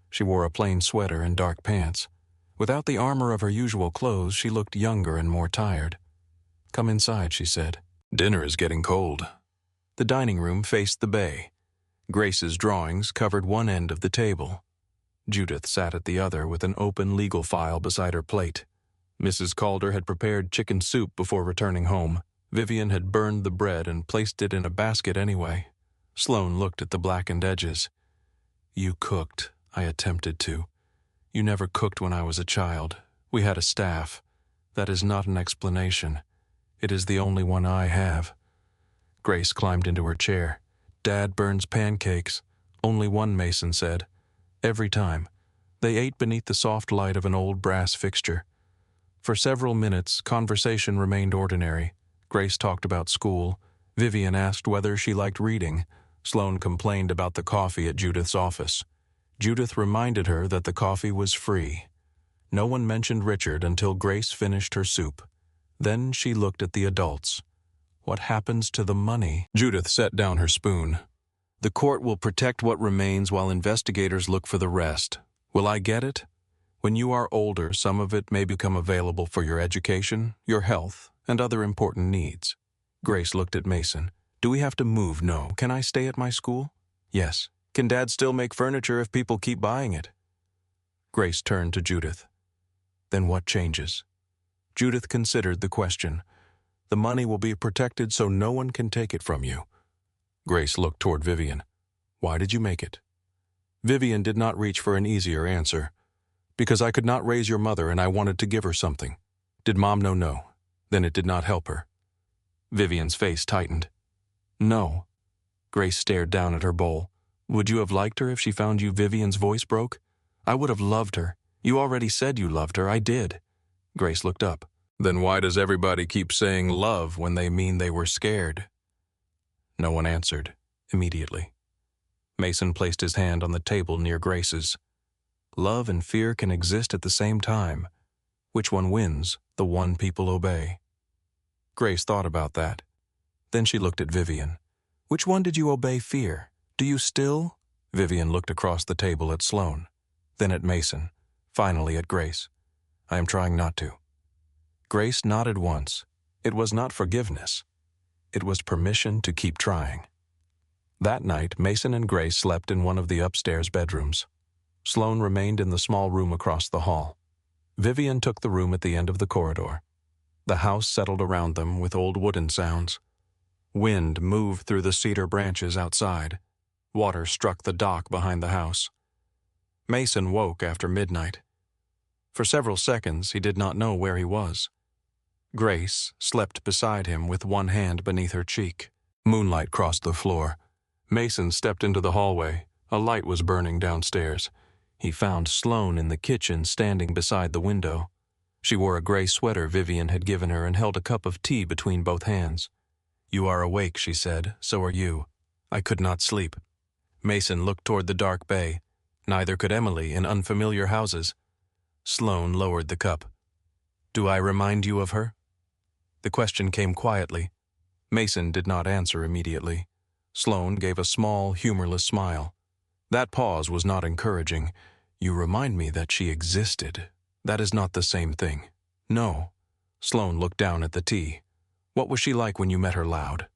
She wore a plain sweater and dark pants. Without the armor of her usual clothes, she looked younger and more tired. "Come inside," she said. "Dinner is getting cold." The dining room faced the bay. Grace's drawings covered one end of the table. Judith sat at the other with an open legal file beside her plate. Mrs. Calder had prepared chicken soup before returning home. Vivian had burned the bread and placed it in a basket anyway. Sloane looked at the blackened edges. "You cooked. I attempted to. You never cooked when I was a child. We had a staff. That is not an explanation. It is the only one I have." Grace climbed into her chair. "Dad burns pancakes." "Only one," Mason said. "Every time." They ate beneath the soft light of an old brass fixture. For several minutes, conversation remained ordinary. Grace talked about school. Vivian asked whether she liked reading. Sloane complained about the coffee at Judith's office. Judith reminded her that the coffee was free. No one mentioned Richard until Grace finished her soup. Then she looked at the adults. "What happens to the money?" Judith set down her spoon. "The court will protect what remains while investigators look for the rest. Will I get it? When you are older, some of it may become available for your education, your health, and other important needs." Grace looked at Mason. "Do we have to move?" "No." "Can I stay at my school?" "Yes." "Can Dad still make furniture if people keep buying it?" Grace turned to Judith. "Then what changes?" Judith considered the question. "The money will be protected so no one can take it from you." Grace looked toward Vivian. "Why did you make it?" Vivian did not reach for an easier answer. "Because I could not raise your mother and I wanted to give her something." "Did Mom know?" "No." "Then it did not help her." Vivian's face tightened. "No." Grace stared down at her bowl. "Would you have liked her if she found you?" Vivian's voice broke. "I would have loved her. You already said you loved her." "I did." Grace looked up. "Then why does everybody keep saying love when they mean they were scared?" No one answered immediately. Mason placed his hand on the table near Grace's. "Love and fear can exist at the same time. Which one wins? The one people obey." Grace thought about that. Then she looked at Vivian. "Which one did you obey? Fear? Do you still?" Vivian looked across the table at Sloane, then at Mason, finally at Grace. "I am trying not to." Grace nodded once. It was not forgiveness. It was permission to keep trying. That night, Mason and Grace slept in one of the upstairs bedrooms. Sloane remained in the small room across the hall. Vivian took the room at the end of the corridor. The house settled around them with old wooden sounds. Wind moved through the cedar branches outside. Water struck the dock behind the house. Mason woke after midnight. For several seconds, he did not know where he was. Grace slept beside him with one hand beneath her cheek. Moonlight crossed the floor. Mason stepped into the hallway. A light was burning downstairs. He found Sloane in the kitchen standing beside the window. She wore a gray sweater Vivian had given her and held a cup of tea between both hands. "You are awake," she said. "So are you." "I could not sleep." Mason looked toward the dark bay. Neither could Emily in unfamiliar houses. Sloane lowered the cup. "Do I remind you of her?" The question came quietly. Mason did not answer immediately. Sloane gave a small, humorless smile. That pause was not encouraging. "You remind me that she existed. That is not the same thing." "No." Sloane looked down at the tea. "What was she like when you met her loud?"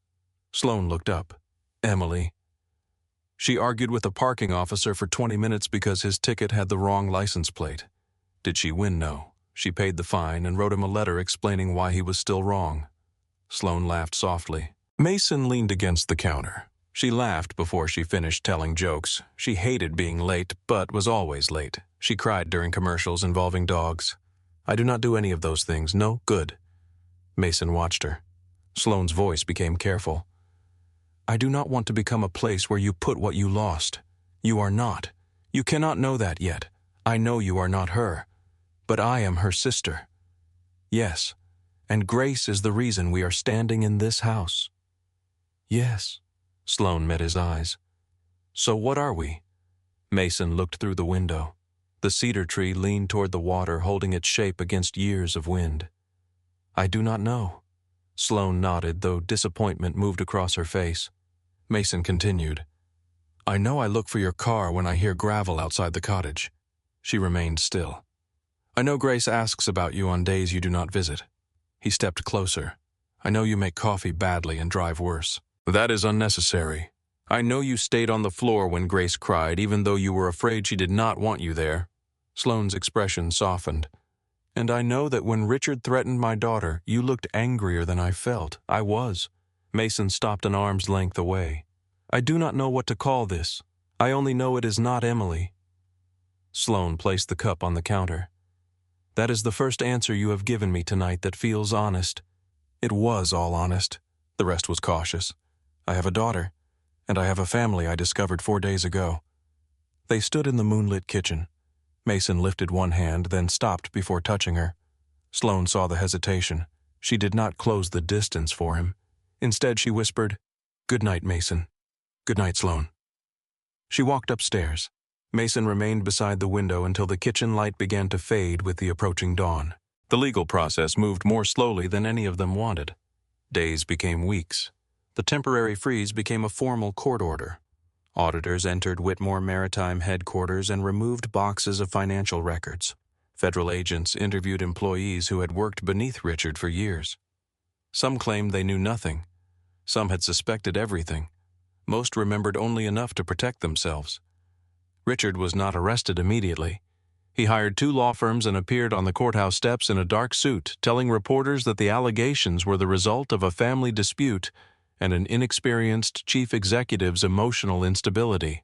Sloane looked up. "Emily." "She argued with a parking officer for 20 minutes because his ticket had the wrong license plate." "Did she win?" "No. She paid the fine and wrote him a letter explaining why he was still wrong." Sloane laughed softly. Mason leaned against the counter. She laughed before she finished telling jokes. She hated being late, but was always late. She cried during commercials involving dogs. "I do not do any of those things. No, good." Mason watched her. Sloane's voice became careful. "I do not want to become a place where you put what you lost. You are not. You cannot know that yet. I know you are not her. But I am her sister. Yes, and Grace is the reason we are standing in this house." "Yes." Sloane met his eyes. "So what are we?" Mason looked through the window. The cedar tree leaned toward the water, holding its shape against years of wind. "I do not know." Sloane nodded, though disappointment moved across her face. Mason continued. "I know I look for your car when I hear gravel outside the cottage." She remained still. "I know Grace asks about you on days you do not visit." He stepped closer. "I know you make coffee badly and drive worse." "That is unnecessary. I know you stayed on the floor when Grace cried, even though you were afraid she did not want you there." Sloane's expression softened. "And I know that when Richard threatened my daughter, you looked angrier than I felt. I was." Mason stopped an arm's length away. "I do not know what to call this. I only know it is not Emily." Sloane placed the cup on the counter. "That is the first answer you have given me tonight that feels honest." It was all honest. The rest was cautious. "I have a daughter, and I have a family I discovered 4 days ago." They stood in the moonlit kitchen. Mason lifted one hand, then stopped before touching her. Sloane saw the hesitation. She did not close the distance for him. Instead, she whispered, "Good night, Mason." "Good night, Sloane." She walked upstairs. Mason remained beside the window until the kitchen light began to fade with the approaching dawn. The legal process moved more slowly than any of them wanted. Days became weeks. The temporary freeze became a formal court order. Auditors entered Whitmore Maritime headquarters and removed boxes of financial records. Federal agents interviewed employees who had worked beneath Richard for years. Some claimed they knew nothing. Some had suspected everything. Most remembered only enough to protect themselves. Richard was not arrested immediately. He hired 2 law firms and appeared on the courthouse steps in a dark suit, telling reporters that the allegations were the result of a family dispute and an inexperienced chief executive's emotional instability.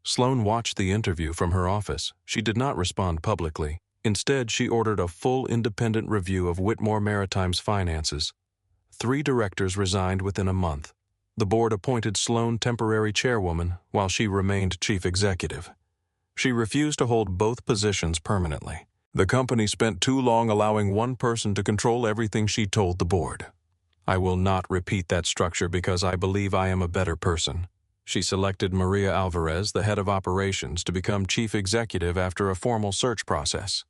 Sloane watched the interview from her office. She did not respond publicly. Instead, she ordered a full independent review of Whitmore Maritime's finances. 3 directors resigned within a month. The board appointed Sloane temporary chairwoman while she remained chief executive. She refused to hold both positions permanently. The company spent too long allowing one person to control everything, she told the board. "I will not repeat that structure because I believe I am a better person." She selected Maria Alvarez, the head of operations, to become chief executive after a formal search process.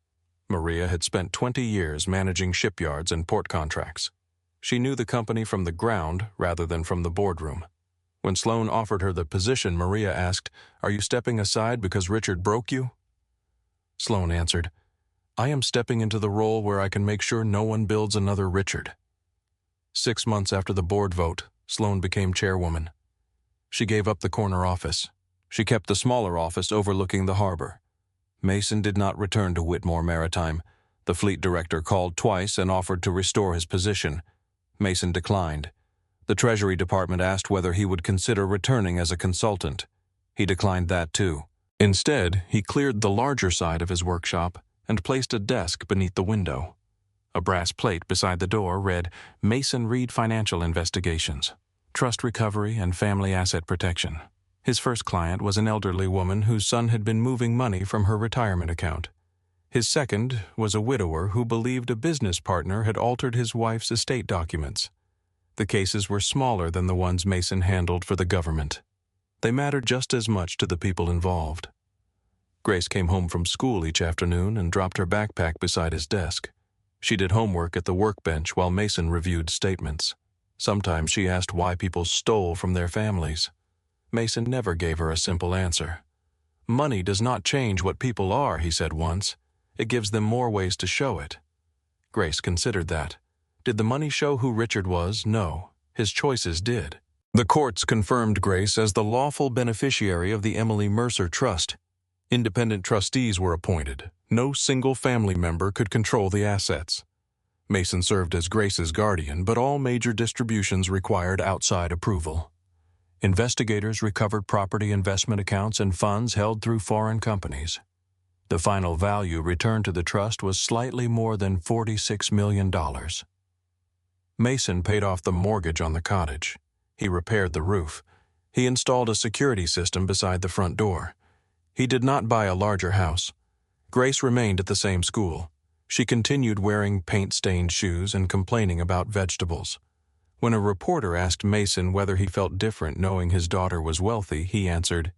Maria had spent 20 years managing shipyards and port contracts. She knew the company from the ground rather than from the boardroom. When Sloane offered her the position, Maria asked, "Are you stepping aside because Richard broke you?" Sloane answered, "I am stepping into the role where I can make sure no one builds another Richard." 6 months after the board vote, Sloane became chairwoman. She gave up the corner office. She kept the smaller office overlooking the harbor. Mason did not return to Whitmore Maritime. The fleet director called twice and offered to restore his position. Mason declined. The Treasury Department asked whether he would consider returning as a consultant. He declined that too. Instead, he cleared the larger side of his workshop and placed a desk beneath the window. A brass plate beside the door read, "Mason Reed Financial Investigations, Trust Recovery and Family Asset Protection." His first client was an elderly woman whose son had been moving money from her retirement account. His second was a widower who believed a business partner had altered his wife's estate documents. The cases were smaller than the ones Mason handled for the government. They mattered just as much to the people involved. Grace came home from school each afternoon and dropped her backpack beside his desk. She did homework at the workbench while Mason reviewed statements. Sometimes she asked why people stole from their families. Mason never gave her a simple answer. "Money does not change what people are," he said once. "It gives them more ways to show it." Grace considered that. Did the money show who Richard was? No. His choices did. The courts confirmed Grace as the lawful beneficiary of the Emily Mercer Trust. Independent trustees were appointed. No single family member could control the assets. Mason served as Grace's guardian, but all major distributions required outside approval. Investigators recovered property investment accounts and funds held through foreign companies. The final value returned to the trust was slightly more than $46 million. Mason paid off the mortgage on the cottage. He repaired the roof. He installed a security system beside the front door. He did not buy a larger house. Grace remained at the same school. She continued wearing paint-stained shoes and complaining about vegetables. When a reporter asked Mason whether he felt different knowing his daughter was wealthy, he answered,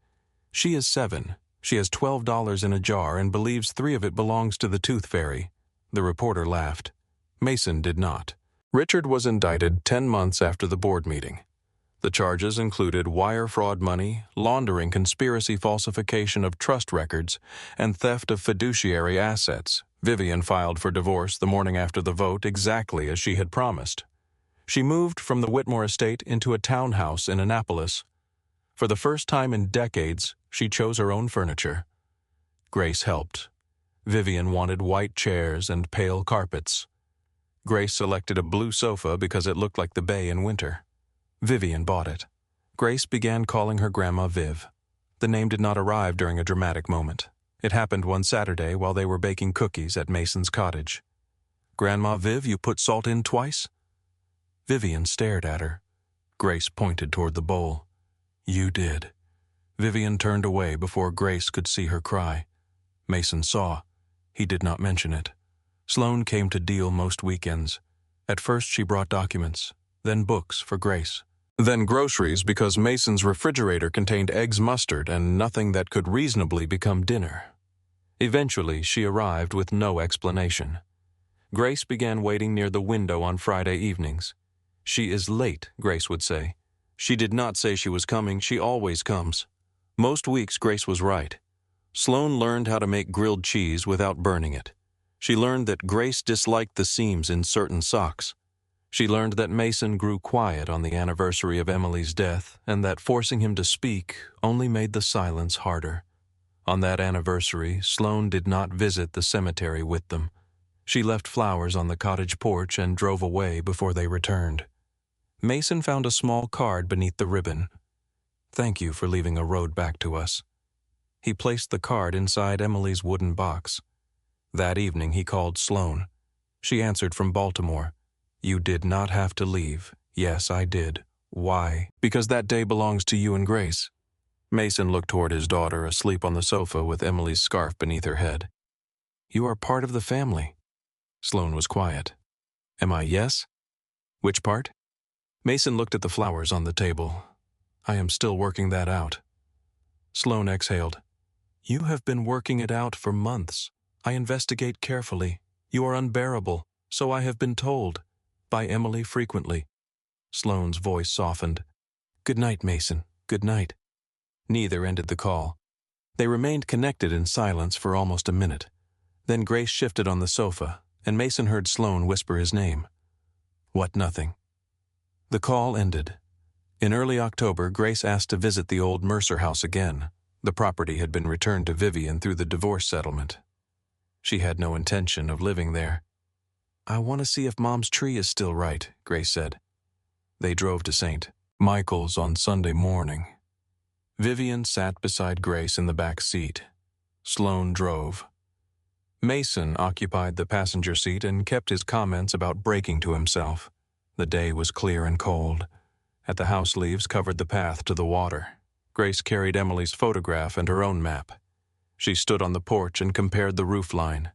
"She is 7. She has $12 in a jar and believes 3 of it belongs to the tooth fairy." The reporter laughed. Mason did not. Richard was indicted 10 months after the board meeting. The charges included wire fraud money, laundering conspiracy falsification of trust records, and theft of fiduciary assets. Vivian filed for divorce the morning after the vote exactly as she had promised. She moved from the Whitmore estate into a townhouse in Annapolis. For the first time in decades, she chose her own furniture. Grace helped. Vivian wanted white chairs and pale carpets. Grace selected a blue sofa because it looked like the bay in winter. Vivian bought it. Grace began calling her Grandma Viv. The name did not arrive during a dramatic moment. It happened one Saturday while they were baking cookies at Mason's cottage. "Grandma Viv, you put salt in twice?" Vivian stared at her. Grace pointed toward the bowl. "You did." Vivian turned away before Grace could see her cry. Mason saw. He did not mention it. Sloane came to deal most weekends. At first she brought documents, then books for Grace. Then groceries because Mason's refrigerator contained eggs mustard and nothing that could reasonably become dinner. Eventually she arrived with no explanation. Grace began waiting near the window on Friday evenings. "She is late," Grace would say. She did not say she was coming, she always comes. Most weeks Grace was right. Sloane learned how to make grilled cheese without burning it. She learned that Grace disliked the seams in certain socks. She learned that Mason grew quiet on the anniversary of Emily's death and that forcing him to speak only made the silence harder. On that anniversary, Sloane did not visit the cemetery with them. She left flowers on the cottage porch and drove away before they returned. Mason found a small card beneath the ribbon. "Thank you for leaving a road back to us." He placed the card inside Emily's wooden box. That evening he called Sloane. She answered from Baltimore. "You did not have to leave." "Yes, I did." "Why?" "Because that day belongs to you and Grace." Mason looked toward his daughter, asleep on the sofa with Emily's scarf beneath her head. "You are part of the family." Sloane was quiet. "Am I?" "Yes." "Which part?" Mason looked at the flowers on the table. "I am still working that out." Sloane exhaled. "You have been working it out for months. I investigate carefully. You are unbearable, so I have been told. By Emily frequently." Sloane's voice softened. "Good night, Mason. Good night." Neither ended the call. They remained connected in silence for almost a minute. Then Grace shifted on the sofa, and Mason heard Sloane whisper his name. "What, nothing?" The call ended. In early October, Grace asked to visit the old Mercer house again. The property had been returned to Vivian through the divorce settlement. She had no intention of living there. "I want to see if Mom's tree is still right," Grace said. They drove to St. Michael's on Sunday morning. Vivian sat beside Grace in the back seat. Sloane drove. Mason occupied the passenger seat and kept his comments about braking to himself. The day was clear and cold. At the house leaves covered the path to the water. Grace carried Emily's photograph and her own map. She stood on the porch and compared the roof line.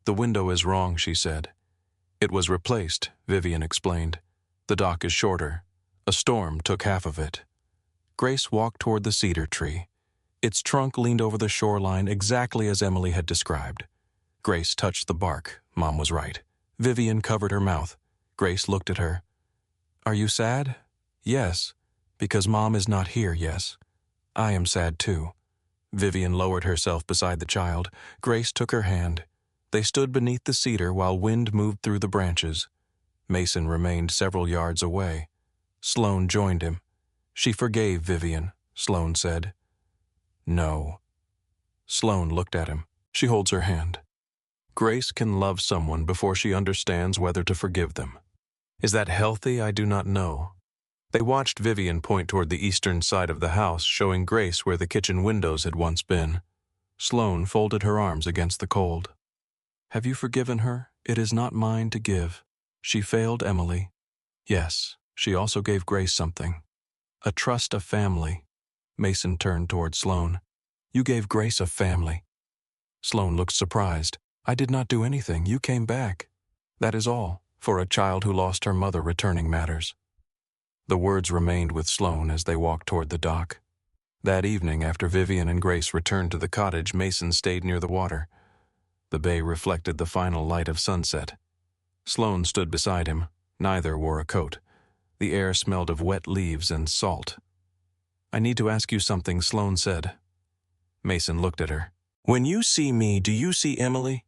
"The window is wrong," she said. "It was replaced," Vivian explained. "The dock is shorter. A storm took half of it." Grace walked toward the cedar tree. Its trunk leaned over the shoreline exactly as Emily had described. Grace touched the bark. Mom was right. Vivian covered her mouth. Grace looked at her. "Are you sad?" "Yes. Because Mom is not here, yes. I am sad too." Vivian lowered herself beside the child. Grace took her hand. They stood beneath the cedar while wind moved through the branches. Mason remained several yards away. Sloane joined him. "She forgave Vivian," Sloane said. "No." Sloane looked at him. "She holds her hand." Grace can love someone before she understands whether to forgive them. Is that healthy? I do not know. They watched Vivian point toward the eastern side of the house, showing Grace where the kitchen windows had once been. Sloane folded her arms against the cold. "Have you forgiven her? It is not mine to give. She failed Emily." "Yes, she also gave Grace something. A trust of family." Mason turned toward Sloane. "You gave Grace a family." Sloane looked surprised. "I did not do anything. You came back. That is all, for a child who lost her mother returning matters." The words remained with Sloane as they walked toward the dock. That evening, after Vivian and Grace returned to the cottage, Mason stayed near the water. The bay reflected the final light of sunset. Sloane stood beside him. Neither wore a coat. The air smelled of wet leaves and salt. "I need to ask you something," Sloane said. Mason looked at her. "When you see me, do you see Emily?"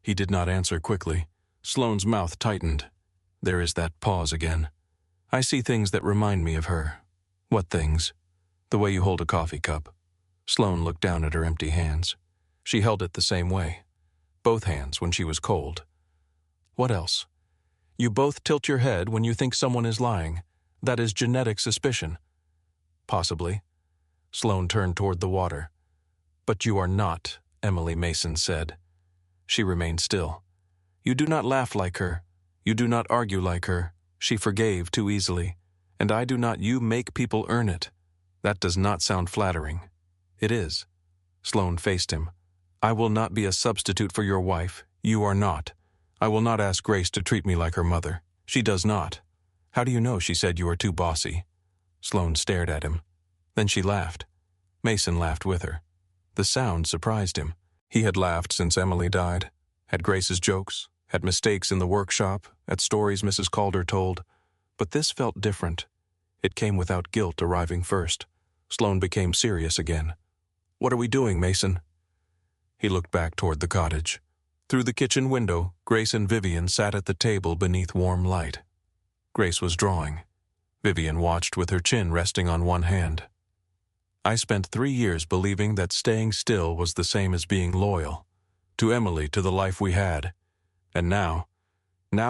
He did not answer quickly. Sloane's mouth tightened. There is that pause again. "I see things that remind me of her." "What things?" "The way you hold a coffee cup." Sloane looked down at her empty hands. She held it the same way. Both hands when she was cold. "What else?" "You both tilt your head when you think someone is lying. That is genetic suspicion." "Possibly." Sloane turned toward the water. "But you are not," Emily, Mason said. She remained still. "You do not laugh like her. You do not argue like her. She forgave too easily. And I do not. You make people earn it. That does not sound flattering." "It is." Sloane faced him. "I will not be a substitute for your wife. You are not. I will not ask Grace to treat me like her mother. She does not." "How do you know she said you are too bossy?" Sloane stared at him. Then she laughed. Mason laughed with her. The sound surprised him. He had laughed since Emily died. At Grace's jokes, at mistakes in the workshop, at stories Mrs. Calder told. But this felt different. It came without guilt arriving first. Sloane became serious again. "What are we doing, Mason?" He looked back toward the cottage. Through the kitchen window, Grace and Vivian sat at the table beneath warm light. Grace was drawing. Vivian watched with her chin resting on one hand. "I spent 3 years believing that staying still was the same as being loyal. To Emily, to the life we had. And now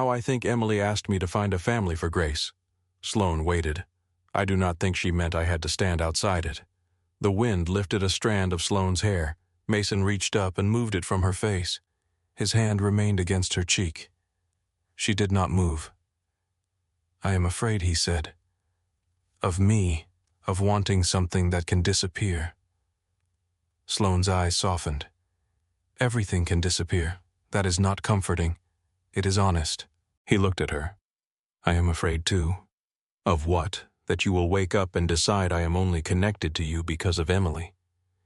I think Emily asked me to find a family for Grace." Sloane waited. I do not think she meant I had to stand outside it. The wind lifted a strand of Sloane's hair. Mason reached up and moved it from her face. His hand remained against her cheek. She did not move. "I am afraid," he said. "Of me, of wanting something that can disappear." Sloane's eyes softened. "Everything can disappear. That is not comforting. It is honest." He looked at her. "I am afraid too." "Of what? That you will wake up and decide I am only connected to you because of Emily.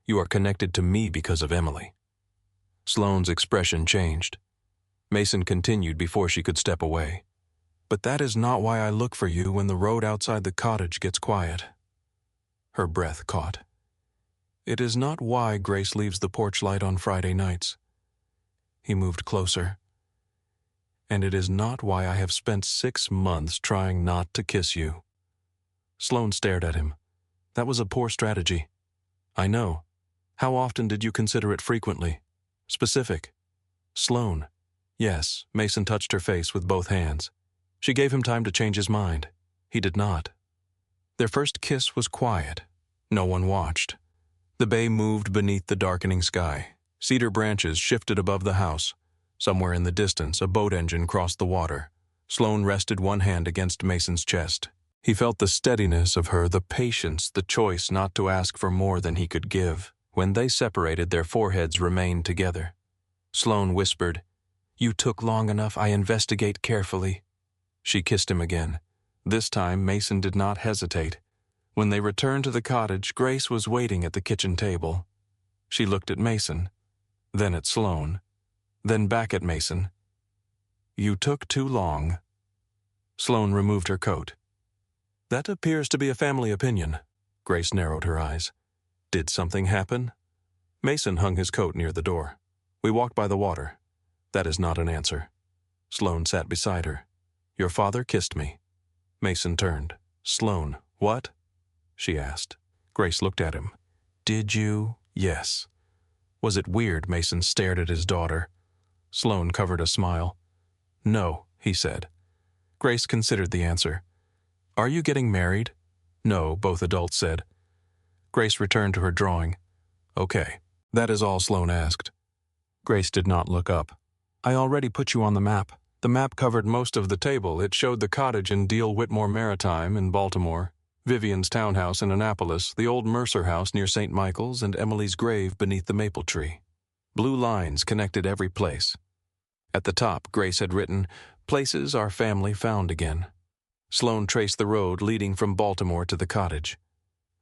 You are connected to me because of Emily." Sloane's expression changed. Mason continued before she could step away. "But that is not why I look for you when the road outside the cottage gets quiet." Her breath caught. "It is not why Grace leaves the porch light on Friday nights." He moved closer. "And it is not why I have spent 6 months trying not to kiss you." Sloane stared at him. "That was a poor strategy." "I know. How often did you consider it? Frequently. Specific." "Sloane." "Yes." Mason touched her face with both hands. She gave him time to change his mind. He did not. Their first kiss was quiet. No one watched. The bay moved beneath the darkening sky. Cedar branches shifted above the house. Somewhere in the distance, a boat engine crossed the water. Sloane rested one hand against Mason's chest. He felt the steadiness of her, the patience, the choice not to ask for more than he could give. When they separated, their foreheads remained together. Sloane whispered, "You took long enough. I investigate carefully." She kissed him again. This time, Mason did not hesitate. When they returned to the cottage, Grace was waiting at the kitchen table. She looked at Mason, then at Sloane, then back at Mason. "You took too long." Sloane removed her coat. "That appears to be a family opinion." Grace narrowed her eyes. "Did something happen?" Mason hung his coat near the door. "We walked by the water." "That is not an answer." Sloane sat beside her. "Your father kissed me." Mason turned. "Sloane, what?" she asked. Grace looked at him. "Did you?" "Yes." Was it weird? Mason stared at his daughter. Sloane covered a smile. "No," he said. Grace considered the answer. "Are you getting married?" "No," both adults said. Grace returned to her drawing. "Okay. That is all Sloane asked." Grace did not look up. "I already put you on the map." The map covered most of the table. It showed the cottage in Deal Whitmore Maritime in Baltimore, Vivian's townhouse in Annapolis, the old Mercer house near St. Michael's, and Emily's grave beneath the maple tree. Blue lines connected every place. At the top, Grace had written, "Places our family found again." Sloane traced the road leading from Baltimore to the cottage.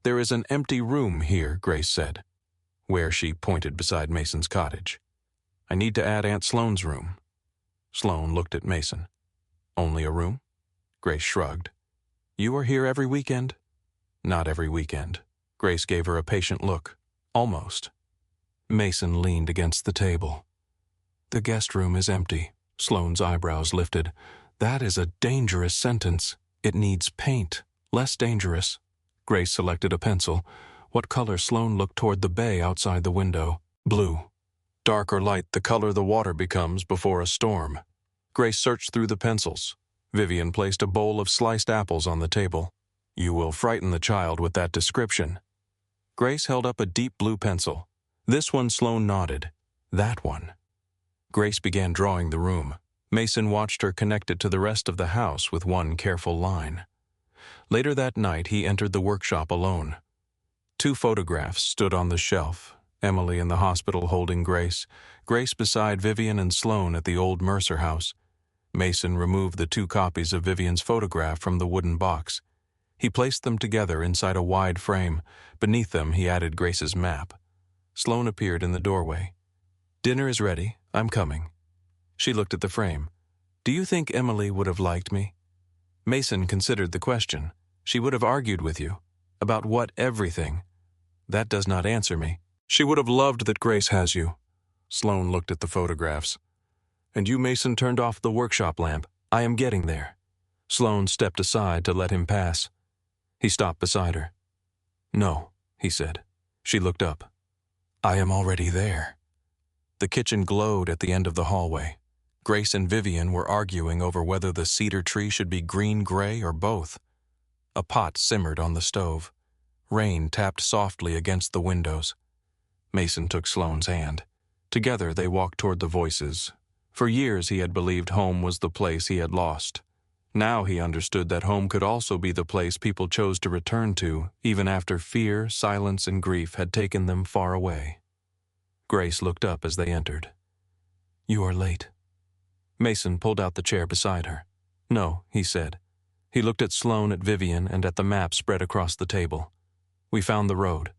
"There is an empty room here," Grace said, where she pointed beside Mason's cottage. "I need to add Aunt Sloane's room." Sloane looked at Mason. "Only a room?" Grace shrugged. "You are here every weekend?" "Not every weekend." Grace gave her a patient look. "Almost." Mason leaned against the table. "The guest room is empty." Sloane's eyebrows lifted. "That is a dangerous sentence. It needs paint." "Less dangerous." Grace selected a pencil. What color? Sloane looked toward the bay outside the window. "Blue." Dark or light, the color the water becomes before a storm. Grace searched through the pencils. Vivian placed a bowl of sliced apples on the table. "You will frighten the child with that description." Grace held up a deep blue pencil. "This one." Sloane nodded. "That one." Grace began drawing the room. Mason watched her connect it to the rest of the house with one careful line. Later that night, he entered the workshop alone. 2 photographs stood on the shelf. Emily in the hospital holding Grace, Grace beside Vivian and Sloane at the old Mercer house. Mason removed the 2 copies of Vivian's photograph from the wooden box. He placed them together inside a wide frame. Beneath them, he added Grace's map. Sloane appeared in the doorway. "Dinner is ready. I'm coming." She looked at the frame. "Do you think Emily would have liked me?" Mason considered the question. "She would have argued with you." "About what? Everything." "That does not answer me." "She would have loved that Grace has you." Sloane looked at the photographs. "And you," Mason turned off the workshop lamp. "I am getting there." Sloane stepped aside to let him pass. He stopped beside her. "No," he said. She looked up. "I am already there." The kitchen glowed at the end of the hallway. Grace and Vivian were arguing over whether the cedar tree should be green-gray or both. A pot simmered on the stove. Rain tapped softly against the windows. Mason took Sloane's hand. Together they walked toward the voices. For years he had believed home was the place he had lost. Now he understood that home could also be the place people chose to return to, even after fear, silence, and grief had taken them far away. Grace looked up as they entered. "You are late." Mason pulled out the chair beside her. "No," he said. He looked at Sloane, at Vivian, and at the map spread across the table. "We found the road."